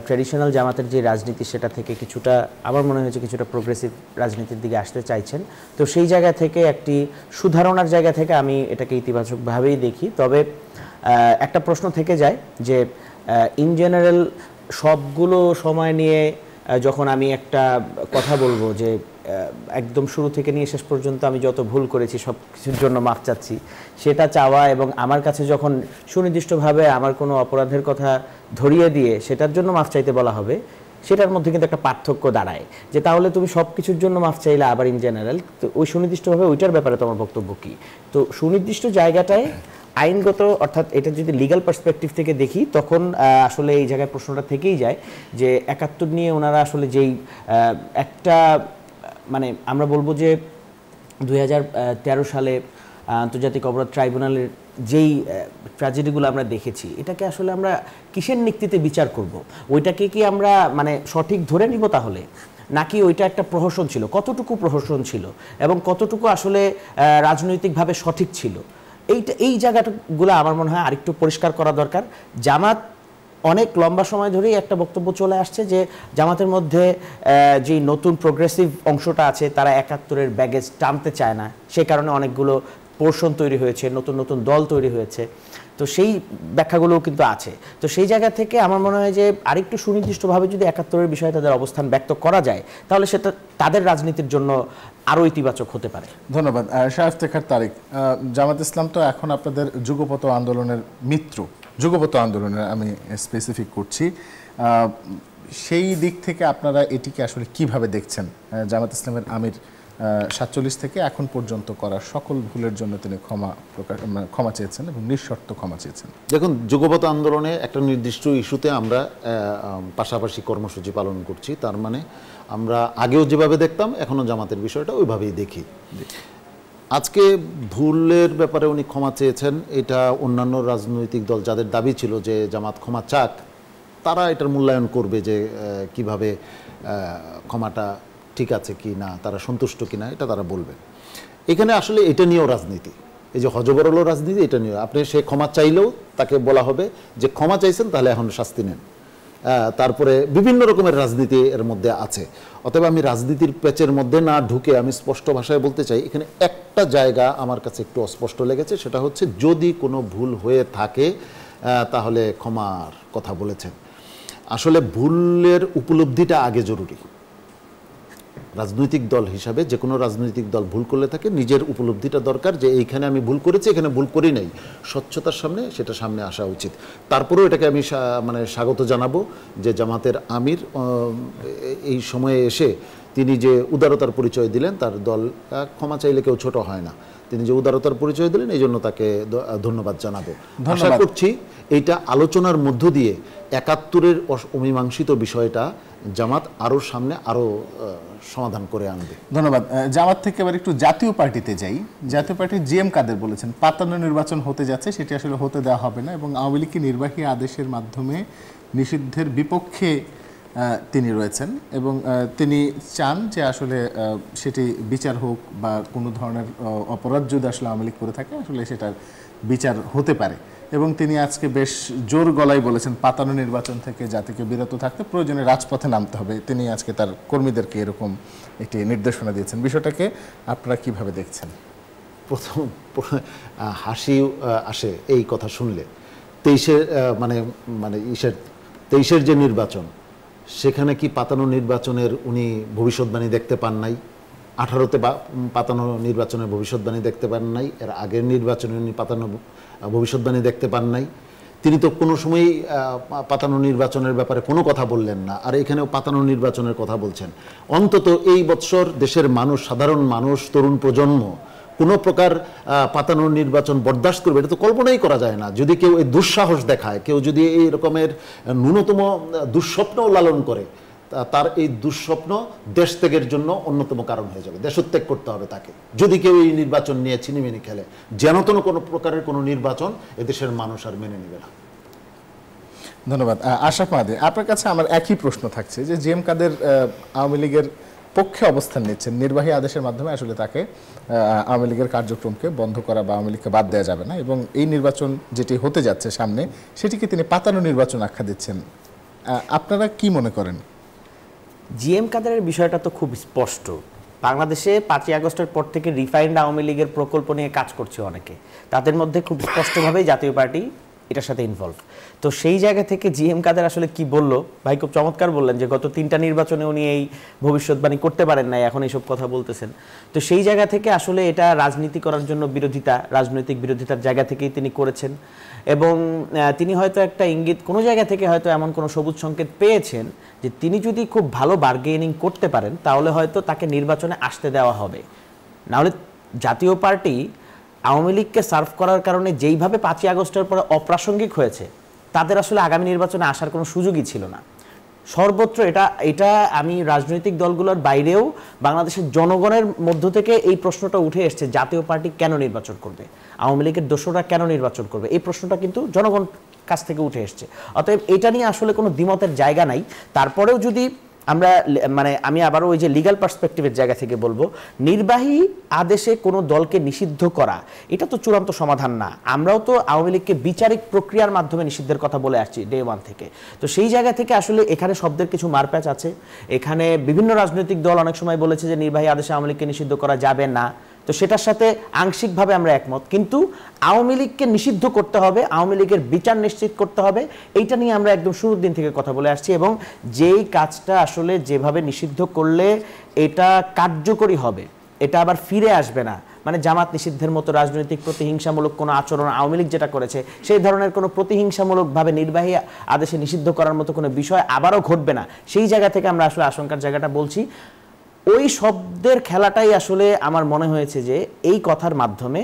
ট্র্যাডিশনাল জামাতের যে রাজনীতি সেটা থেকে কিছুটা, আমার মনে হয়েছে কিছুটা প্রোগ্রেসিভ রাজনীতির দিকে আসতে চাইছেন। তো সেই জায়গা থেকে একটি সুধারণার জায়গা থেকে আমি এটাকে ইতিবাচকভাবেই দেখি। তবে একটা প্রশ্ন থেকে যায় যে ইন জেনারেল সবগুলো সময় নিয়ে যখন আমি একটা কথা বলবো যে একদম শুরু থেকে নিয়ে শেষ পর্যন্ত আমি যত ভুল করেছি সব কিছুর জন্য মাফ চাচ্ছি, সেটা চাওয়া এবং আমার কাছে যখন সুনির্দিষ্টভাবে আমার কোনো অপরাধের কথা ধরিয়ে দিয়ে সেটার জন্য মাফ চাইতে বলা হবে, সেটার মধ্যে কিন্তু একটা পার্থক্য দাঁড়ায় যে তাহলে তুমি সব কিছুর জন্য মাফ চাইলে আবার ইন জেনারেল, তো ওই সুনির্দিষ্টভাবে ওইটার ব্যাপারে তোমার বক্তব্য কী? তো সুনির্দিষ্ট জায়গাটায় আইনগত, অর্থাৎ এটা যদি লিগ্যাল পার্সপেক্টিভ থেকে দেখি তখন আসলে এই জায়গায় প্রশ্নটা থেকেই যায় যে 71 নিয়ে ওনারা আসলে যেই একটা মানে আমরা বলবো যে 2013 সালে আন্তর্জাতিক অপরাধ ট্রাইব্যুনালের যেই ট্র্যাজেডিগুলো আমরা দেখেছি, এটাকে আসলে আমরা কিসের ভিত্তিতে বিচার করব? ওইটাকে কি আমরা মানে সঠিক ধরে নিব তাহলে, নাকি ওইটা একটা প্রহসন ছিল? কতটুকু প্রহসন ছিল এবং কতটুকু আসলে রাজনৈতিকভাবে সঠিক ছিল? এই জায়গাগুলো আমার মনে হয় আরেকটু পরিষ্কার করা দরকার। জামাত অনেক লম্বা সময় ধরেই একটা বক্তব্য চলে আসছে যে জামাতের মধ্যে যে নতুন প্রোগ্রেসিভ অংশটা আছে তারা 71-এর ব্যাগেজ টানতে চায় না, সে কারণে অনেকগুলো পোর্শন তৈরি হয়েছে, নতুন নতুন দল তৈরি হয়েছে। তো সেই ব্যাখ্যাগুলোও কিন্তু আছে। তো সেই জায়গা থেকে আমার মনে হয় যে আরেকটু সুনির্দিষ্টভাবে যদি 71-এর বিষয়ে তাদের অবস্থান ব্যক্ত করা যায় তাহলে সেটা তাদের রাজনীতির জন্য আরও ইতিবাচক হতে পারে। ধন্যবাদ। শাহ ইফতেখার তারিক, জামাত ইসলাম তো এখন আপনাদের যুগপৎ আন্দোলনের মিত্র, যুগপৎ আন্দোলনের আমি স্পেসিফিক করছি, সেই দিক থেকে আপনারা এটিকে আসলে কিভাবে দেখছেন? জামাত ইসলামের আমির 47 থেকে এখন পর্যন্ত করা সকল ভুলের জন্য তিনি ক্ষমা চেয়েছেন এবং নিঃশর্ত ক্ষমা চেয়েছেন। দেখুন, যুগপৎ আন্দোলনে একটা নির্দিষ্ট ইস্যুতে আমরা পাশাপাশি কর্মসূচি পালন করছি, তার মানে আমরা আগেও যেভাবে দেখতাম এখনও জামাতের বিষয়টা ওইভাবেই দেখি। আজকে ভুলের ব্যাপারে উনি ক্ষমা চেয়েছেন, এটা অন্যান্য রাজনৈতিক দল যাদের দাবি ছিল যে জামাত ক্ষমা চাক, তারা এটার মূল্যায়ন করবে যে কিভাবে ক্ষমাটা ঠিক আছে কি না, তারা সন্তুষ্ট কি না, এটা তারা বলবেন। এখানে আসলে এটা নিয়েও রাজনীতি, এই যে হজবরল রাজনীতি, এটা নিয়ে আপনি সে ক্ষমা চাইলেও তাকে বলা হবে যে ক্ষমা চাইছেন তাহলে এখন শাস্তি নেন। তারপরে বিভিন্ন রকমের রাজনীতি এর মধ্যে আছে। অতএব আমি রাজনীতির প্যাচের মধ্যে না ঢুকে আমি স্পষ্ট ভাষায় বলতে চাই, এখানে একটা জায়গা আমার কাছে একটু অস্পষ্ট লেগেছে, সেটা হচ্ছে যদি কোনো ভুল হয়ে থাকে তাহলে ক্ষমার কথা বলেছেন। আসলে ভুলের উপলব্ধিটা আগে জরুরি। রাজনৈতিক দল হিসাবে যে কোনো রাজনৈতিক দল ভুল করলে থাকে নিজের উপলব্ধিটা দরকার যে এইখানে আমি ভুল করেছি, এখানে ভুল করি নাই, স্বচ্ছতার সামনে সেটা সামনে আসা উচিত। তারপরেও এটাকে আমি মানে স্বাগত জানাবো যে জামাতের আমির এই সময়ে এসে তিনি যে উদারতার পরিচয় দিলেন, তার দল ক্ষমা চাইলে কেউ ছোট হয় না, তিনি যে উদারতার পরিচয় দিলেন এই জন্য তাকে ধন্যবাদ জানাবো। আশা করছি এইটা আলোচনার মধ্য দিয়ে 71-এর অমীমাংসিত বিষয়টা জামাত আরও সামনে আরও সমাধান করে আনবে। ধন্যবাদ। জামাত থেকে এবার একটু জাতীয় পার্টিতে যাই। জাতীয় পার্টির জিএম কাদের বলেছেন ৫৫ নির্বাচন হতে যাচ্ছে, সেটি আসলে হতে দেওয়া হবে না এবং আওয়ামী লীগকে নির্বাহী আদেশের মাধ্যমে নিষিদ্ধের বিপক্ষে তিনি রয়েছেন এবং তিনি চান যে আসলে সেটি বিচার হোক বা কোনো ধরনের অপরাধ যদি আসলে আওয়ামী লীগ করে থাকে আসলে সেটার বিচার হতে পারে এবং তিনি আজকে বেশ জোর গলায় বলেছেন ৫৫ নির্বাচন থেকে জাতিকে বিরত থাকতে, প্রয়োজনে রাজপথে নামতে হবে। তিনি আজকে তার কর্মীদেরকে এরকম একটি নির্দেশনা দিয়েছেন। বিষয়টাকে আপনারা কিভাবে দেখছেন? প্রথম হাসি আসে এই কথা শুনলে। 23-এর যে নির্বাচন, সেখানে কি ৫৫ নির্বাচনের উনি ভবিষ্যৎবাণী দেখতে পান নাই? 18-তে ৫৫ নির্বাচনের ভবিষ্যৎবাণী দেখতে পান নাই, এর আগের নির্বাচনে উনি ৫৫ ভবিষ্যৎবাণী দেখতে পান নাই। তিনি তো কোনো সময়ই ৫৫ নির্বাচনের ব্যাপারে কোনো কথা বললেন না, আর এখানেও ৫৫ নির্বাচনের কথা বলছেন। অন্তত এই বৎসর দেশের মানুষ, সাধারণ মানুষ, তরুণ প্রজন্ম কোনো প্রকার ৫৫ নির্বাচন বরদাস্ত করবে এটা তো কল্পনাই করা যায় না। যদি কেউ এই দুঃসাহস দেখায়, কেউ যদি এই রকমের ন্যূনতম দুঃস্বপ্নও লালন করে, তার এই দুঃস্বপ্ন দেশত্যাগের জন্য অন্যতম কারণ হয়ে যাবে। দেশত্যাগ করতে হবে তাকে যদি কেউ এই নির্বাচন নিয়ে ছিনিমিনি খেলে। যেন কোনো প্রকারের কোনো নির্বাচন এদেশের মানুষ আর মেনে নেবে না। ধন্যবাদ। আশরাফ মাহাদি, আপনার কাছে আমার একই প্রশ্ন থাকছে যে জি এম কাদের আওয়ামী লীগের পক্ষে অবস্থান নিচ্ছেন, নির্বাহী আদেশের মাধ্যমে আসলে তাকে আওয়ামী লীগের কার্যক্রমকে বন্ধ করা বা আওয়ামী লীগকে বাদ দেওয়া যাবে না, এবং এই নির্বাচন যেটি হতে যাচ্ছে সামনে সেটিকে তিনি পাতানো নির্বাচন আখ্যা দিচ্ছেন। আপনারা কি মনে করেন? জি এম কাদেরের বিষয়টা তো খুব স্পষ্ট। বাংলাদেশে 5ই আগস্টের পর থেকে রিফাইন্ড আওয়ামী লীগের প্রকল্প নিয়ে কাজ করছে অনেকে, তাদের মধ্যে খুব স্পষ্টভাবেই জাতীয় পার্টি এটার সাথে ইনভলভ। তো সেই জায়গা থেকে জি এম কাদের আসলে কি বলল, ভাই খুব চমৎকার বললেন যে গত 3টা নির্বাচনে উনি এই ভবিষ্যৎবাণী করতে পারেন নাই, এখন এইসব কথা বলতেছেন। তো সেই জায়গা থেকে আসলে এটা রাজনীতি করার জন্য রাজনৈতিক বিরোধিতার জায়গা থেকেই তিনি করেছেন, এবং তিনি হয়তো একটা ইঙ্গিত কোনো জায়গা থেকে হয়তো এমন কোনো সবুজ সংকেত পেয়েছেন যে তিনি যদি খুব ভালো বার্গেনিং করতে পারেন তাহলে হয়তো তাকে নির্বাচনে আসতে দেওয়া হবে। নাহলে জাতীয় পার্টি আওয়ামী লীগকে সার্ভ করার কারণে যেইভাবে 5ই আগস্টের পরে অপ্রাসঙ্গিক হয়েছে, তাদের আসলে আগামী নির্বাচনে আসার কোনো সুযোগই ছিল না। সর্বত্র এটা আমি রাজনৈতিক দলগুলোর বাইরেও বাংলাদেশের জনগণের মধ্য থেকে এই প্রশ্নটা উঠে এসছে, জাতীয় পার্টি কেন নির্বাচন করবে, আওয়ামী লীগের দোসররা কেন নির্বাচন করবে, এই প্রশ্নটা কিন্তু জনগণ কাছ থেকে উঠে এসছে। অতএব এটা নিয়ে আসলে কোনো দ্বিমতের জায়গা নাই। তারপরেও যদি আমরা আমি আবারও ওই যে লিগ্যাল পার্সপেক্টিভের জায়গা থেকে বলবো, নির্বাহী আদেশে কোনো দলকে নিষিদ্ধ করা এটা তো চূড়ান্ত সমাধান না। আমরাও তো আওয়ামী লীগকে বিচারিক প্রক্রিয়ার মাধ্যমে নিষিদ্ধের কথা বলে আসছি ডে 1 থেকে। তো সেই জায়গা থেকে আসলে এখানে শব্দের কিছু মারপ্যাচ আছে। এখানে বিভিন্ন রাজনৈতিক দল অনেক সময় বলেছে যে নির্বাহী আদেশে আওয়ামী লীগকে নিষিদ্ধ করা যাবে না, তো সেটার সাথে আংশিকভাবে আমরা একমত, কিন্তু আওয়ামী লীগকে নিষিদ্ধ করতে হবে, আওয়ামী লীগের বিচার নিশ্চিত করতে হবে, এইটা নিয়ে আমরা একদম শুরুর দিন থেকে কথা বলে আসছি। এবং যেই কাজটা আসলে যেভাবে নিষিদ্ধ করলে এটা কার্যকরী হবে, এটা আবার ফিরে আসবে না, মানে জামাত নিষিদ্ধের মতো রাজনৈতিক প্রতিহিংসামূলক কোনো আচরণ আওয়ামী লীগ যেটা করেছে সেই ধরনের কোনো প্রতিহিংসামূলকভাবে নির্বাহী আদেশে নিষিদ্ধ করার মতো কোনো বিষয় আবারও ঘটবে না, সেই জায়গা থেকে আমরা আসলে আশঙ্কার জায়গাটা বলছি। ওই শব্দের খেলাটাই আসলে আমার মনে হয়েছে যে এই কথার মাধ্যমে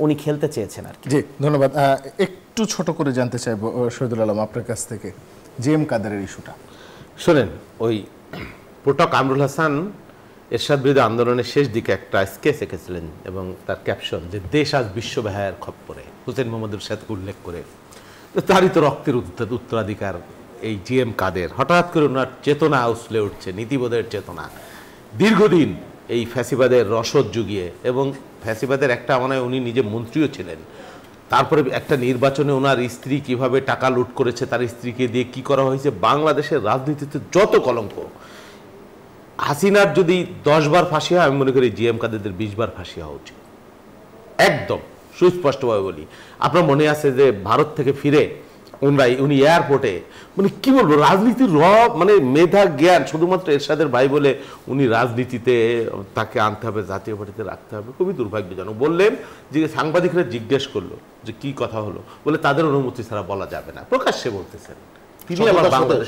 উনি খেলতে চেয়েছেন আর কি। জি ধন্যবাদ। একটু ছোট করে জানতে চাইবো শহীদুল আলম আপনার কাছ থেকে জি এম কাদেরের ইস্যুটা। শোনেন, ওই প্রোটক কামরুল হাসান এরশাদ বিরোধী আন্দোলনের শেষ দিকে একটা স্কেচ এঁকেছিলেন এবং তার ক্যাপশন যে দেশ আজ বিশ্বব্যাহার খপ্পরে, হুসেন মোহাম্মদের সাথে উল্লেখ করে। তো তারই তো রক্তের উত্তরাধিকার এই জি এম কাদের। হঠাৎ করে ওনার চেতনা উছলে উঠছে, নীতিবোধের চেতনা। দীর্ঘদিন এই ফ্যাসিবাদের রসদ জুগিয়ে, এবং ফ্যাসিবাদের একটা মনে হয় উনি নিজে মন্ত্রীও ছিলেন, তারপরে একটা নির্বাচনে ওনার স্ত্রী কিভাবে টাকা লুট করেছে, তার স্ত্রীকে দিয়ে কি করা হয়েছে, বাংলাদেশের রাজনীতিতে যত কলঙ্ক। হাসিনার যদি 10 বার ফাঁসি হয়, আমি মনে করি জি এম কাদেরদের 20 বার ফাঁসি হওয়া উচিত। একদম সুস্পষ্টভাবে বলি। আপনার মনে আছে যে ভারত থেকে ফিরে উনি এয়ারপোর্টে, মানে কি বলবো, রাজনীতির মানে মেধা জ্ঞান শুধুমাত্র এরশাদের ভাই বলে উনি রাজনীতিতে তাকে আনতে হবে, জাতীয় পার্টিতে রাখতে হবে, খুবই দুর্ভাগ্যজনক। বললেন যে সাংবাদিকরা জিজ্ঞেস করলো যে কি কথা হলো, বলে তাদের অনুমতি ছাড়া বলা যাবে না, প্রকাশ্যে বলতেছেন।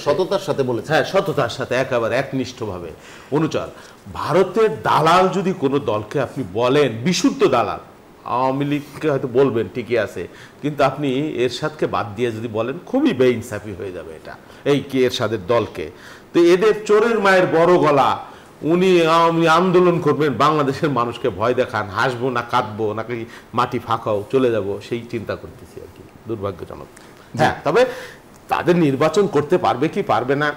সততার সাথে বলেছেন। হ্যাঁ, সততার সাথে একেবারে একনিষ্ঠভাবে অনুচর। ভারতের দালাল যদি কোনো দলকে আপনি বলেন, বিশুদ্ধ দালাল, আওয়ামী লীগকে হয়তো বলবেন ঠিকই আছে, কিন্তু আপনি এরশাদকে বাদ দিয়ে যদি বলেন, খুবই বেইনসাফি হয়ে যাবে এটা এই কি এরশাদের দলকে। তো এদের চোরের মায়ের বড় গলা, উনি আন্দোলন করবেন, বাংলাদেশের মানুষকে ভয় দেখান, হাসবো না কাঁদবো নাকি মাটি ফাঁকাও চলে যাব, সেই চিন্তা করতেছি আর কি। দুর্ভাগ্যজনক। হ্যাঁ, তবে তাদের নির্বাচন করতে পারবে কি পারবে না,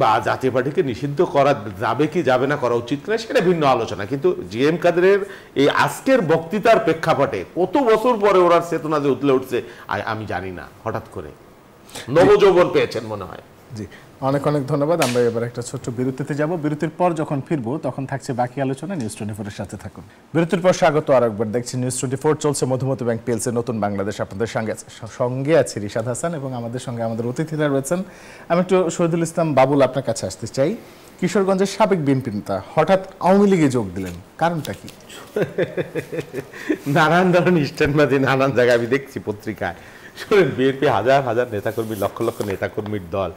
বা জাতীয় পার্টিকে নিষিদ্ধ করা যাবে কি যাবে না, করা উচিত না, সেটা ভিন্ন আলোচনা। কিন্তু জি এম কাদেরের এই আজকের বক্তৃতার প্রেক্ষাপটে কত বছর পরে ওনার চেতনা যে উতলে উঠছে আমি জানি না, হঠাৎ করে নবযৌবন পেয়েছেন মনে হয়। জি, অনেক অনেক ধন্যবাদ। আমরা এবার একটা ছোট্ট বিরতিতে যাব। বিরতির পর যখন ফিরবো তখন থাকছে বাকি আলোচনা। নিউজ 24 এর সাথে থাকুন। বিরতির পর স্বাগত আরেকবার। দেখছি নিউজ 24 চলছে মধুমতি ব্যাংক পিএলসি নতুন বাংলাদেশ। আপনাদের সঙ্গে আছে রিশাদ হাসান এবং আমাদের সঙ্গে আমাদের অতিথিরা রয়েছেন। আমি একটু শহীদুল ইসলাম বাবুল আপনার কাছে আসতে চাই। কিশোরগঞ্জের সাবেক বিএনপি নেতা হঠাৎ আওয়ামী লীগে যোগ দিলেন, কারণটা কি? নানান স্ট্যান্ডবাদী নানান জায়গায় আমি দেখছি পত্রিকায়। শোনেন, বিএনপি হাজার হাজার নেতাকর্মী, লক্ষ লক্ষ নেতাকর্মীর দল,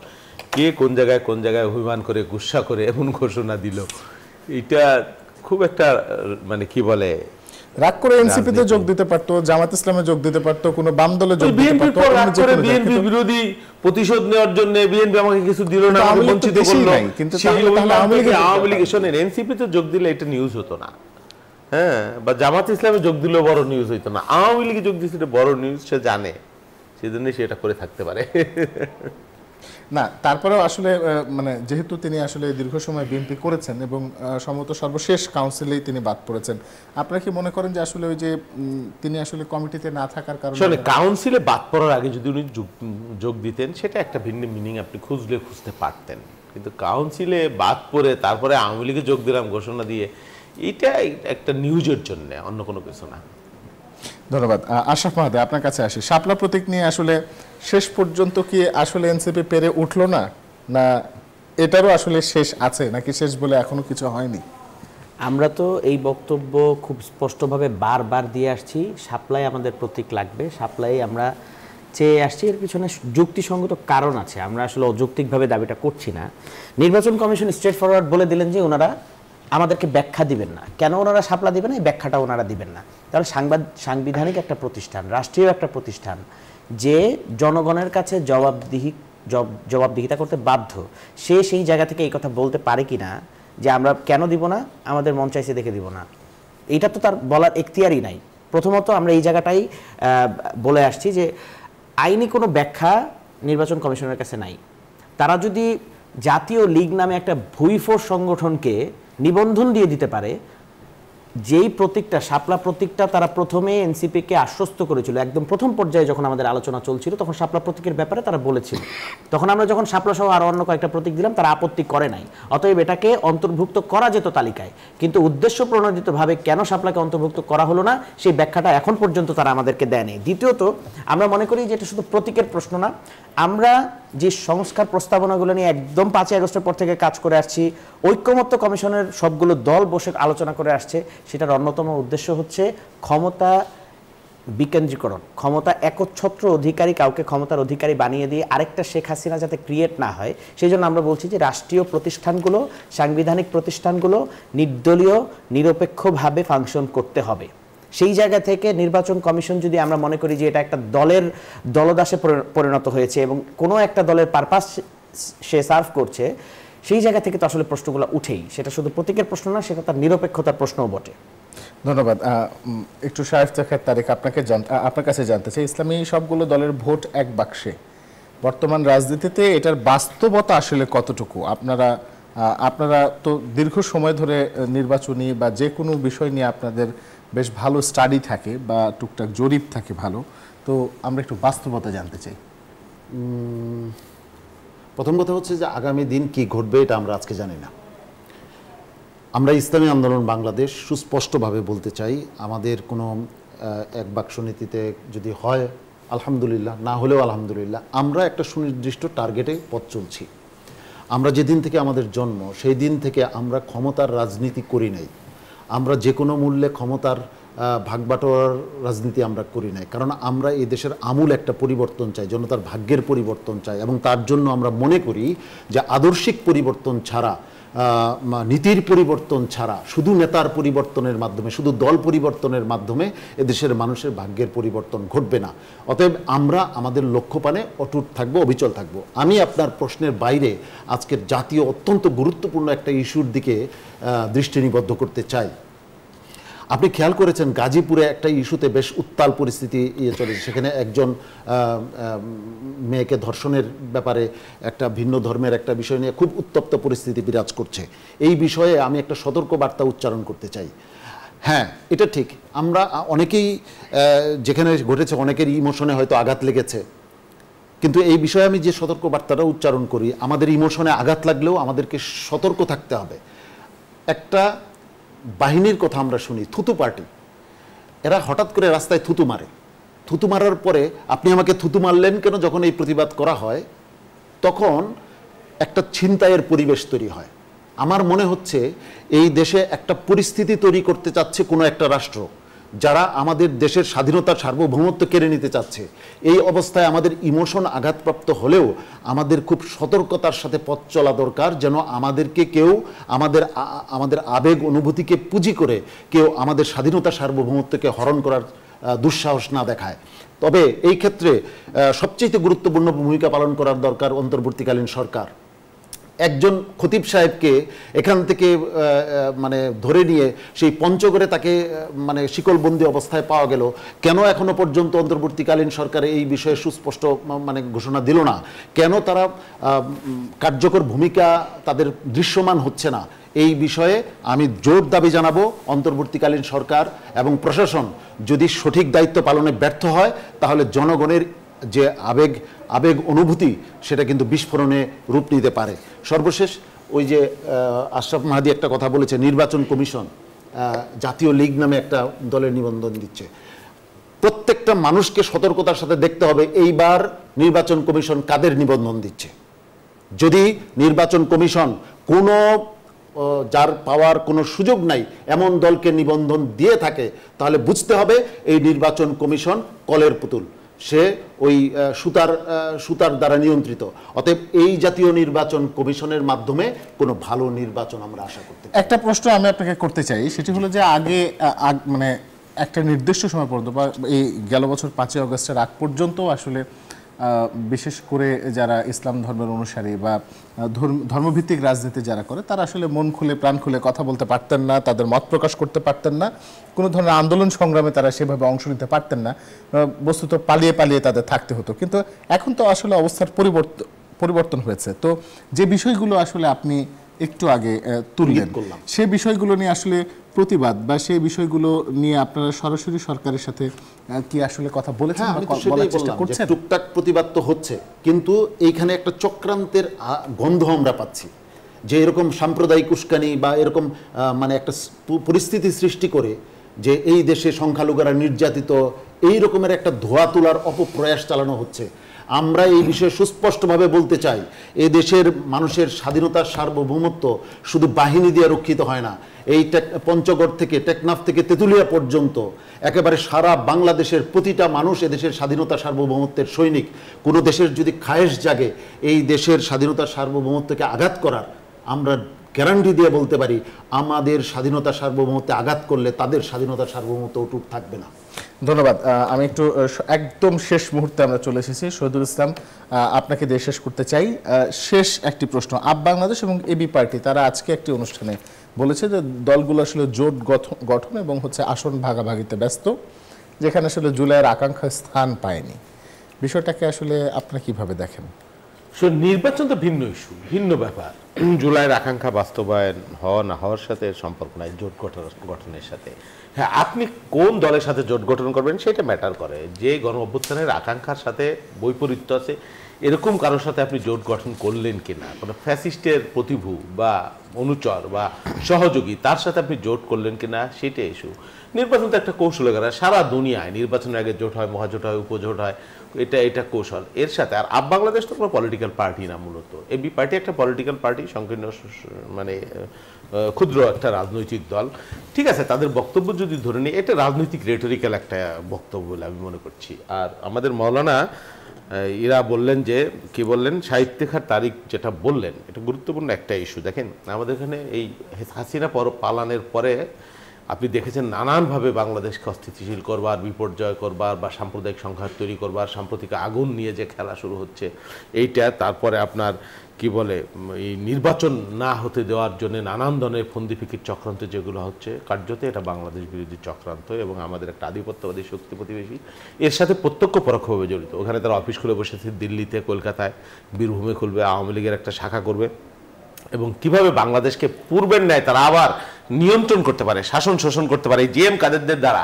কে কোন জায়গায় অভিমান করে গুসা করে এমন ঘোষণা দিল, এটা খুব একটা মানে কি বলে রাগ করে এনসিপিতে যোগ দিতে পারতো, জামাত ইসলামে যোগ দিতে পারতো, কোনো বাম দলে যোগ দিতে বিএনপির পারতো, পর রাগ অন্য যে করে কোনো বিএনপি জায়গায়। বিরোধী প্রতিশোধ নেওয়ার জন্য বিএনপি আমাকে কিছু দিল না, কিন্তু আমাকে আওয়ামী লীগ তো বঞ্চিত দেশেই করলো, নাই, কিন্তু সেই তাহলে অভিমান আওয়ামী থেকে লীগে আওয়ামী লীগে শোনেন এনসিপিতে যোগ দিলে এটা নিউজ হতো না, হ্যাঁ, বা জামাত ইসলামে যোগ দিলেও বড় নিউজ হইতো না, আওয়ামী লীগে যোগ দিয়েছে এটা বড় নিউজ, সে জানে, সেজন্যই সে এটা করে থাকতে পারে। না, তারপরেও আসলে মানে যেহেতু তিনি আসলে দীর্ঘ সময় বিএনপি করেছেন এবং সম্ভবত সর্বশেষ কাউন্সিলেই তিনি বাদ পড়েছেন, আপনারা কি মনে করেন যে আসলে ওই যে তিনি আসলে কমিটিতে না থাকার কারণে? শোনে, কাউন্সিলে বাদ পড়ার আগে যদি উনি যোগ দিতেন সেটা একটা ভিন্ন মিনিং আপনি খুঁজতে পারতেন, কিন্তু কাউন্সিলে বাদ পড়ে তারপরে আওয়ামী লীগে যোগ দিলাম ঘোষণা দিয়ে, এটা একটা নিউজের জন্য, অন্য কোনো কিছু না। ধন্যবাদ। আশরাফ মাহাদি, আপনার কাছে আসি। শাপলা প্রতীক নিয়ে আসলে শেষ পর্যন্ত কি আসলে এনসিপি পেরে উঠলো না, না এটারও আসলে শেষ আছে, নাকি শেষ বলে এখনো কিছু হয়নি? আমরা তো এই বক্তব্য খুব স্পষ্টভাবে বারবার দিয়ে আসছি, শাপলাই আমাদের প্রতীক লাগবে, শাপলাই আমরা চেয়ে আসছি। এর পিছনে যুক্তিসঙ্গত কারণ আছে, আমরা আসলে অযৌক্তিকভাবে দাবিটা করছি না। নির্বাচন কমিশন স্ট্রেট ফরওয়ার্ড বলে দিলেন যে ওনারা আমাদেরকে ব্যাখ্যা দিবেন না, কেন ওনারা শাপলা দিবেন না, এই ব্যাখ্যাটা ওনারা দিবেন না। তাহলে সাংবিধানিক একটা প্রতিষ্ঠান, রাষ্ট্রীয় একটা প্রতিষ্ঠান, যে জনগণের কাছে জবাবদিহিতা করতে বাধ্য, সে সেই জায়গা থেকে এই কথা বলতে পারে কি না যে আমরা কেন দিব না, আমাদের মন চাইছে দেখে দিব না, এইটা তো তার বলার এখতিয়ারই নাই। প্রথমত আমরা এই জায়গাটাই বলে আসছি যে আইনি কোনো ব্যাখ্যা নির্বাচন কমিশনের কাছে নাই। তারা যদি জাতীয় লীগ নামে একটা ভুইফোর সংগঠনকে নিবন্ধন দিয়ে দিতে পারে, যেই প্রতীকটা, শাপলা প্রতীকটা তারা প্রথমে এনসিপিকে আশ্বস্ত করেছিল, একদম প্রথম পর্যায়ে যখন আমাদের আলোচনা চলছিল তখন শাপলা প্রতীকের ব্যাপারে তারা বলেছিল, তখন আমরা যখন শাপলা সহ আরো অন্য কয়েকটা প্রতীক দিলাম তারা আপত্তি করে নাই, অতএব এটাকে অন্তর্ভুক্ত করা যেত তালিকায়, কিন্তু উদ্দেশ্য প্রণোদিতভাবে কেন শাপলাকে অন্তর্ভুক্ত করা হলো না সেই ব্যাখ্যাটা এখন পর্যন্ত তারা আমাদেরকে দেয়নি। দ্বিতীয়ত, আমরা মনে করি যে এটা শুধু প্রতীকের প্রশ্ন না, আমরা যে সংস্কার প্রস্তাবনাগুলো নিয়ে একদম 5ই আগস্টের পর থেকে কাজ করে আসছি, ঐক্যমত্য কমিশনের সবগুলো দল বসে আলোচনা করে আসছে, সেটার অন্যতম উদ্দেশ্য হচ্ছে ক্ষমতা বিকেন্দ্রীকরণ, ক্ষমতা একচ্ছত্র অধিকারী কাউকে ক্ষমতার অধিকারী বানিয়ে দিয়ে আরেকটা শেখ হাসিনা যাতে ক্রিয়েট না হয়, সেই জন্য আমরা বলছি যে রাষ্ট্রীয় প্রতিষ্ঠানগুলো, সাংবিধানিক প্রতিষ্ঠানগুলো নির্দলীয় নিরপেক্ষভাবে ফাংশন করতে হবে। সেই জায়গা থেকে নির্বাচন কমিশন যদি আমরা মনে করি যে এটা একটা দলের দলদাসে পরিণত হয়েছে এবং কোনো একটা দলের পারপাস সে সার্ভ করছে, সেই জায়গা থেকে তো আসলে প্রশ্নগুলো উঠেই, সেটা শুধু প্রতীকের প্রশ্ন না, সেটা তার নিরপেক্ষতার প্রশ্নও বটে। ধন্যবাদ। একটু শায়েস্তা খান তারেক, আপনার কাছে জানতে চাই, ইসলামী সবগুলো দলের ভোট এক বাক্সে, বর্তমান রাজনীতিতে এটার বাস্তবতা আসলে কতটুকু? আপনারা তো দীর্ঘ সময় ধরে নির্বাচনী বা যে কোনো বিষয় নিয়ে আপনাদের বেশ ভালো স্টাডি থাকে বা টুকটাক জরিপ থাকে ভালো, তো আমরা একটু বাস্তবতা জানতে চাই। প্রথম কথা হচ্ছে যে আগামী দিন কি ঘটবে এটা আমরা আজকে জানি না। আমরা ইসলামী আন্দোলন বাংলাদেশ সুস্পষ্টভাবে বলতে চাই, আমাদের কোনো এক বাক্স নীতিতে যদি হয় আলহামদুলিল্লাহ, না হলেও আলহামদুলিল্লাহ, আমরা একটা সুনির্দিষ্ট টার্গেটে পথ চলছি। আমরা যেদিন থেকে আমাদের জন্ম সেই দিন থেকে আমরা ক্ষমতার রাজনীতি করি নাই, আমরা যে কোনো মূল্যে ক্ষমতার ভাগবাটোয়ার রাজনীতি আমরা করি নাই, কারণ আমরা এই দেশের আমূল একটা পরিবর্তন চাই, জনতার ভাগ্যের পরিবর্তন চাই, এবং তার জন্য আমরা মনে করি যে আদর্শিক পরিবর্তন ছাড়া, নীতির পরিবর্তন ছাড়া, শুধু নেতার পরিবর্তনের মাধ্যমে, শুধু দল পরিবর্তনের মাধ্যমে এদেশের মানুষের ভাগ্যের পরিবর্তন ঘটবে না। অতএব আমরা আমাদের লক্ষ্যপানে অটুট থাকবো, অবিচল থাকবো। আমি আপনার প্রশ্নের বাইরে আজকের জাতীয় অত্যন্ত গুরুত্বপূর্ণ একটা ইস্যুর দিকে দৃষ্টি নিবদ্ধ করতে চাই। আপনি খেয়াল করেছেন গাজীপুরে একটা ইস্যুতে বেশ উত্তাল পরিস্থিতি চলেছে, সেখানে একজন মেয়েকে ধর্ষণের ব্যাপারে একটা ভিন্ন ধর্মের একটা বিষয় নিয়ে খুব উত্তপ্ত পরিস্থিতি বিরাজ করছে। এই বিষয়ে আমি একটা সতর্ক বার্তা উচ্চারণ করতে চাই। হ্যাঁ, এটা ঠিক, আমরা অনেকেই যেখানে ঘটেছে অনেকের ইমোশনে হয়তো আঘাত লেগেছে, কিন্তু এই বিষয়ে আমি যে সতর্ক বার্তাটা উচ্চারণ করি, আমাদের ইমোশনে আঘাত লাগলেও আমাদেরকে সতর্ক থাকতে হবে। একটা বাহিনীর কথা আমরা শুনি, থুতু পার্টি, এরা হঠাৎ করে রাস্তায় থুতু মারে, থুতু মারার পরে আপনি আমাকে থুতু মারলেন কেন যখন এই প্রতিবাদ করা হয়, তখন একটা ছিনতাইয়ের পরিবেশ তৈরি হয়। আমার মনে হচ্ছে এই দেশে একটা পরিস্থিতি তৈরি করতে চাচ্ছে কোনো একটা রাষ্ট্র, যারা আমাদের দেশের স্বাধীনতার সার্বভৌমত্ব কেড়ে নিতে চাচ্ছে। এই অবস্থায় আমাদের ইমোশন আঘাতপ্রাপ্ত হলেও আমাদের খুব সতর্কতার সাথে পথ চলা দরকার, যেন আমাদেরকে কেউ আমাদের আবেগ অনুভূতিকে পুঁজি করে কেউ আমাদের স্বাধীনতার সার্বভৌমত্বকে হরণ করার দুঃসাহস না দেখায়। তবে এই ক্ষেত্রে সবচেয়ে গুরুত্বপূর্ণ ভূমিকা পালন করার দরকার অন্তর্বর্তীকালীন সরকার। একজন খতিব সাহেবকে এখান থেকে মানে ধরে নিয়ে সেই পঞ্চগড়ে তাকে মানে শিকলবন্দি অবস্থায় পাওয়া গেল, কেন এখনো পর্যন্ত অন্তর্বর্তীকালীন সরকার এই বিষয়ে সুস্পষ্ট মানে ঘোষণা দিল না? কেন তারা কার্যকর ভূমিকা তাদের দৃশ্যমান হচ্ছে না? এই বিষয়ে আমি জোর দাবি জানাবো, অন্তর্বর্তীকালীন সরকার এবং প্রশাসন যদি সঠিক দায়িত্ব পালনে ব্যর্থ হয় তাহলে জনগণের যে আবেগ অনুভূতি সেটা কিন্তু বিস্ফোরণে রূপ নিতে পারে। সর্বশেষ ওই যে আশরাফ মাহাদি একটা কথা বলেছে, নির্বাচন কমিশন জাতীয় লীগ নামে একটা দলের নিবন্ধন দিচ্ছে। প্রত্যেকটা মানুষকে সতর্কতার সাথে দেখতে হবে এইবার নির্বাচন কমিশন কাদের নিবন্ধন দিচ্ছে। যদি নির্বাচন কমিশন কোনো যার পাওয়ার কোনো সুযোগ নাই এমন দলকে নিবন্ধন দিয়ে থাকে, তাহলে বুঝতে হবে এই নির্বাচন কমিশন কলের পুতুল, সে ওই সুতার দ্বারা নিয়ন্ত্রিত। অতএব এই জাতীয় নির্বাচন কমিশনের মাধ্যমে কোনো ভালো নির্বাচন আমরা আশা করতে পারি। একটা প্রশ্ন আমি আপনাকে করতে চাই, সেটি হলো যে আগে মানে একটা নির্দিষ্ট সময় পর্যন্ত বা এই গেল বছর 5ই আগস্টের আগ পর্যন্ত আসলে বিশেষ করে যারা ইসলাম ধর্মের অনুসারী বা ধর্মভিত্তিক রাজনীতি যারা করে তারা আসলে মন খুলে প্রাণ খুলে কথা বলতে পারতেন না, তাদের মত প্রকাশ করতে পারতেন না, কোনো ধরনের আন্দোলন সংগ্রামে তারা সেভাবে অংশ নিতে পারতেন না, বস্তুত পালিয়ে পালিয়ে তাদের থাকতে হতো। কিন্তু এখন তো আসলে অবস্থার পরিবর্তন হয়েছে। তো যে বিষয়গুলো আসলে আপনি একটু আগে তুললেন, সে বিষয়গুলো নিয়ে আসলে প্রতিবাদ বা সেই বিষয়গুলো নিয়ে আপনারা সরাসরি সরকারের সাথে কি আসলে কথা বলেছেন বা বলার চেষ্টা করছেন? টুকটাক প্রতিবাদ তো হচ্ছে, কিন্তু এইখানে একটা চক্রান্তের গন্ধ আমরা পাচ্ছি, যে এরকম সাম্প্রদায়িক উস্কানি বা এরকম মানে একটা পরিস্থিতি সৃষ্টি করে যে এই দেশে সংখ্যালঘুরা নির্যাতিত, এই রকমের একটা ধোয়া তোলার অপপ্রয়াস চালানো হচ্ছে। আমরা এই বিষয়ে সুস্পষ্টভাবে বলতে চাই, এ দেশের মানুষের স্বাধীনতার সার্বভৌমত্ব শুধু বাহিনী দিয়ে রক্ষিত হয় না। এই পঞ্চগড় থেকে টেকনাফ থেকে তেঁতুলিয়া পর্যন্ত একেবারে সারা বাংলাদেশের প্রতিটা মানুষ এদেশের স্বাধীনতা সার্বভৌমত্বের সৈনিক। কোনো দেশের যদি খায়েশ জাগে এই দেশের স্বাধীনতার সার্বভৌমত্বকে আঘাত করার, আমরা গ্যারান্টি দিয়ে বলতে পারি আমাদের স্বাধীনতা সার্বভৌমত্বে আঘাত করলে তাদের স্বাধীনতার সার্বভৌমত্ব অটুট থাকবে না। ধন্যবাদ। আমি একটু একদম শেষ মুহূর্তে আমরা চলে এসেছি। শহীদুল ইসলাম, আপনাকে দিয়ে শেষ করতে চাই। শেষ একটি প্রশ্ন, আপ বাংলাদেশ এবং এবি পার্টি তারা আজকে একটি অনুষ্ঠানে বলেছে যে দলগুলো আসলে জোট গঠন এবং আসন ভাগাভাগিতে ব্যস্ত, যেখানে আসলে জুলাইয়ের আকাঙ্ক্ষা স্থান পায়নি। বিষয়টাকে আসলে আপনারা কিভাবে দেখেন? নির্বাচন তো ভিন্ন ইস্যু, ভিন্ন ব্যাপার। জুলাইয়ের আকাঙ্ক্ষা বাস্তবায়ন হওয়া না হওয়ার সাথে সম্পর্ক নাই জোট গঠনের সাথে। হ্যাঁ, আপনি কোন দলের সাথে জোট গঠন করবেন সেটা ম্যাটার করে। যে গণ অভ্যুত্থানের আকাঙ্ক্ষার সাথে বৈপরীত্য আছে এরকম কারোর সাথে আপনি জোট গঠন করলেন কিনা, কোনো ফ্যাসিস্টের প্রতিভূ বা অনুচর বা সহযোগী তার সাথে আপনি জোট করলেন কিনা সেটা ইস্যু। নির্বাচন তো একটা কৌশলের, সারা দুনিয়ায় নির্বাচনের আগে জোট হয়, মহাজোট হয়, উপজোট হয়, এটা কৌশল। এর সাথে আর আপ বাংলাদেশ তো কোনো পলিটিক্যাল পার্টি না, মূলত এবি পার্টি একটা পলিটিক্যাল পার্টি, সংকীর্ণ মানে ক্ষুদ্র একটা রাজনৈতিক দল। ঠিক আছে, তাদের বক্তব্য যদি ধরে নিই, এটা রাজনৈতিক রেটরিক্যাল একটা বক্তব্য বলে আমি মনে করছি। আর আমাদের মৌলানা এরা বললেন যে কি বললেন, সাহিত্যিকার তারিখ যেটা বললেন এটা গুরুত্বপূর্ণ একটা ইস্যু। দেখেন আমাদের এখানে এই হাসিনা পালানের পরে আপনি দেখেছেন নানানভাবে বাংলাদেশকে অস্থিতিশীল করবার, বিপর্যয় করবার বা সাম্প্রদায়িক সংঘাত তৈরি করবার, সাম্প্রতিক আগুন নিয়ে যে খেলা শুরু হচ্ছে এইটা, তারপরে আপনার কি বলে এই নির্বাচন না হতে দেওয়ার জন্য নানান ধরনের ফন্দিফিকির চক্রান্ত যেগুলো হচ্ছে, কার্যত এটা বাংলাদেশ বিরোধী চক্রান্ত এবং আমাদের একটা আধিপত্যবাদী শক্তি প্রতিবেশী এর সাথে প্রত্যক্ষ পরোক্ষভাবে জড়িত। ওখানে তারা অফিস খুলে বসেছে দিল্লিতে, কলকাতায়, বীরভূমে খুলবে, আওয়ামী লীগের একটা শাখা করবে এবং কিভাবে বাংলাদেশকে পূর্বের ন্যায় তারা আবার নিয়ন্ত্রণ করতে পারে, শাসন শোষণ করতে পারে এই জিএম কাদেরদের দ্বারা,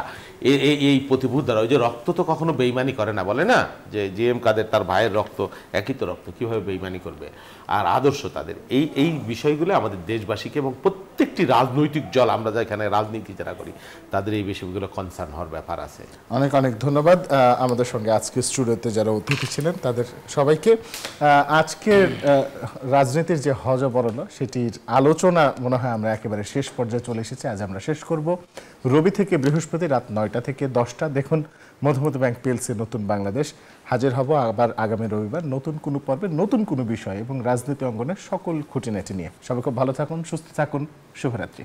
এই প্রতিভূর দ্বারা। ওই যে রক্ত তো কখনো বেইমানি করে না, বলে না যে জিএম কাদের তার ভাইয়ের রক্ত একই তো রক্ত, কীভাবে বেইমানি করবে। আর আদর্শ তাদের এই বিষয়গুলো আমাদের দেশবাসীকে এবং প্রত্যেকটি রাজনৈতিক দল, আমরা যেখানে রাজনীতি যারা করি, তাদের এই বিষয়গুলো কনসার্ন হওয়ার ব্যাপার আছে। অনেক অনেক ধন্যবাদ আমাদের সঙ্গে আজকে স্টুডিওতে যারা অতিথি ছিলেন তাদের সবাইকে। আজকের রাজনীতির যে হজবরল সেটির আলোচনা মনে হয় আমরা একেবারে শেষ পর্যায়ে চলে এসেছি। আজ আমরা শেষ করব রবি থেকে বৃহস্পতি রাত 9টা থেকে 10টা। দেখুন মধুমতি ব্যাংক পিএলসি নতুন বাংলাদেশ। হাজির হব আবার আগামী রবিবার নতুন কোনো পর্বে নতুন কোনো বিষয় এবং রাজনীতি অঙ্গনের সকল খুঁটিনাটি নিয়ে। সবাই খুব ভালো থাকুন, সুস্থ থাকুন, শুভরাত্রি।